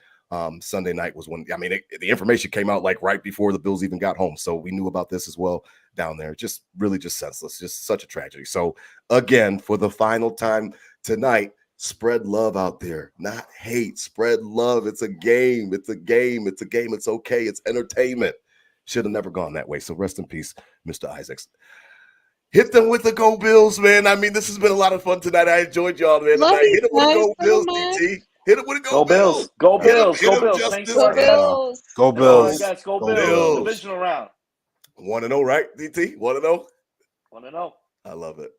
Sunday night was when, the information came out like right before the Bills even got home. So we knew about this as well down there. Just really just senseless, just such a tragedy. So again, for the final time tonight, spread love out there, not hate. Spread love. It's a game. It's a game. It's a game. It's okay. It's entertainment. Should have never gone that way. So rest in peace, Mr. Isaacs. Hit them with the Go Bills, man. This has been a lot of fun tonight. I enjoyed y'all, man. Love Hit it with the guys Go so Bills, much. DT. Hit it with a Go Bills. Go Bills. Hit Go him, Bills. Justus. Thanks Go for Bills. Go Bills. Guys, go Go Bills. Bills. Divisional round. 1-0, right, DT? 1-0? 1-0. I love it.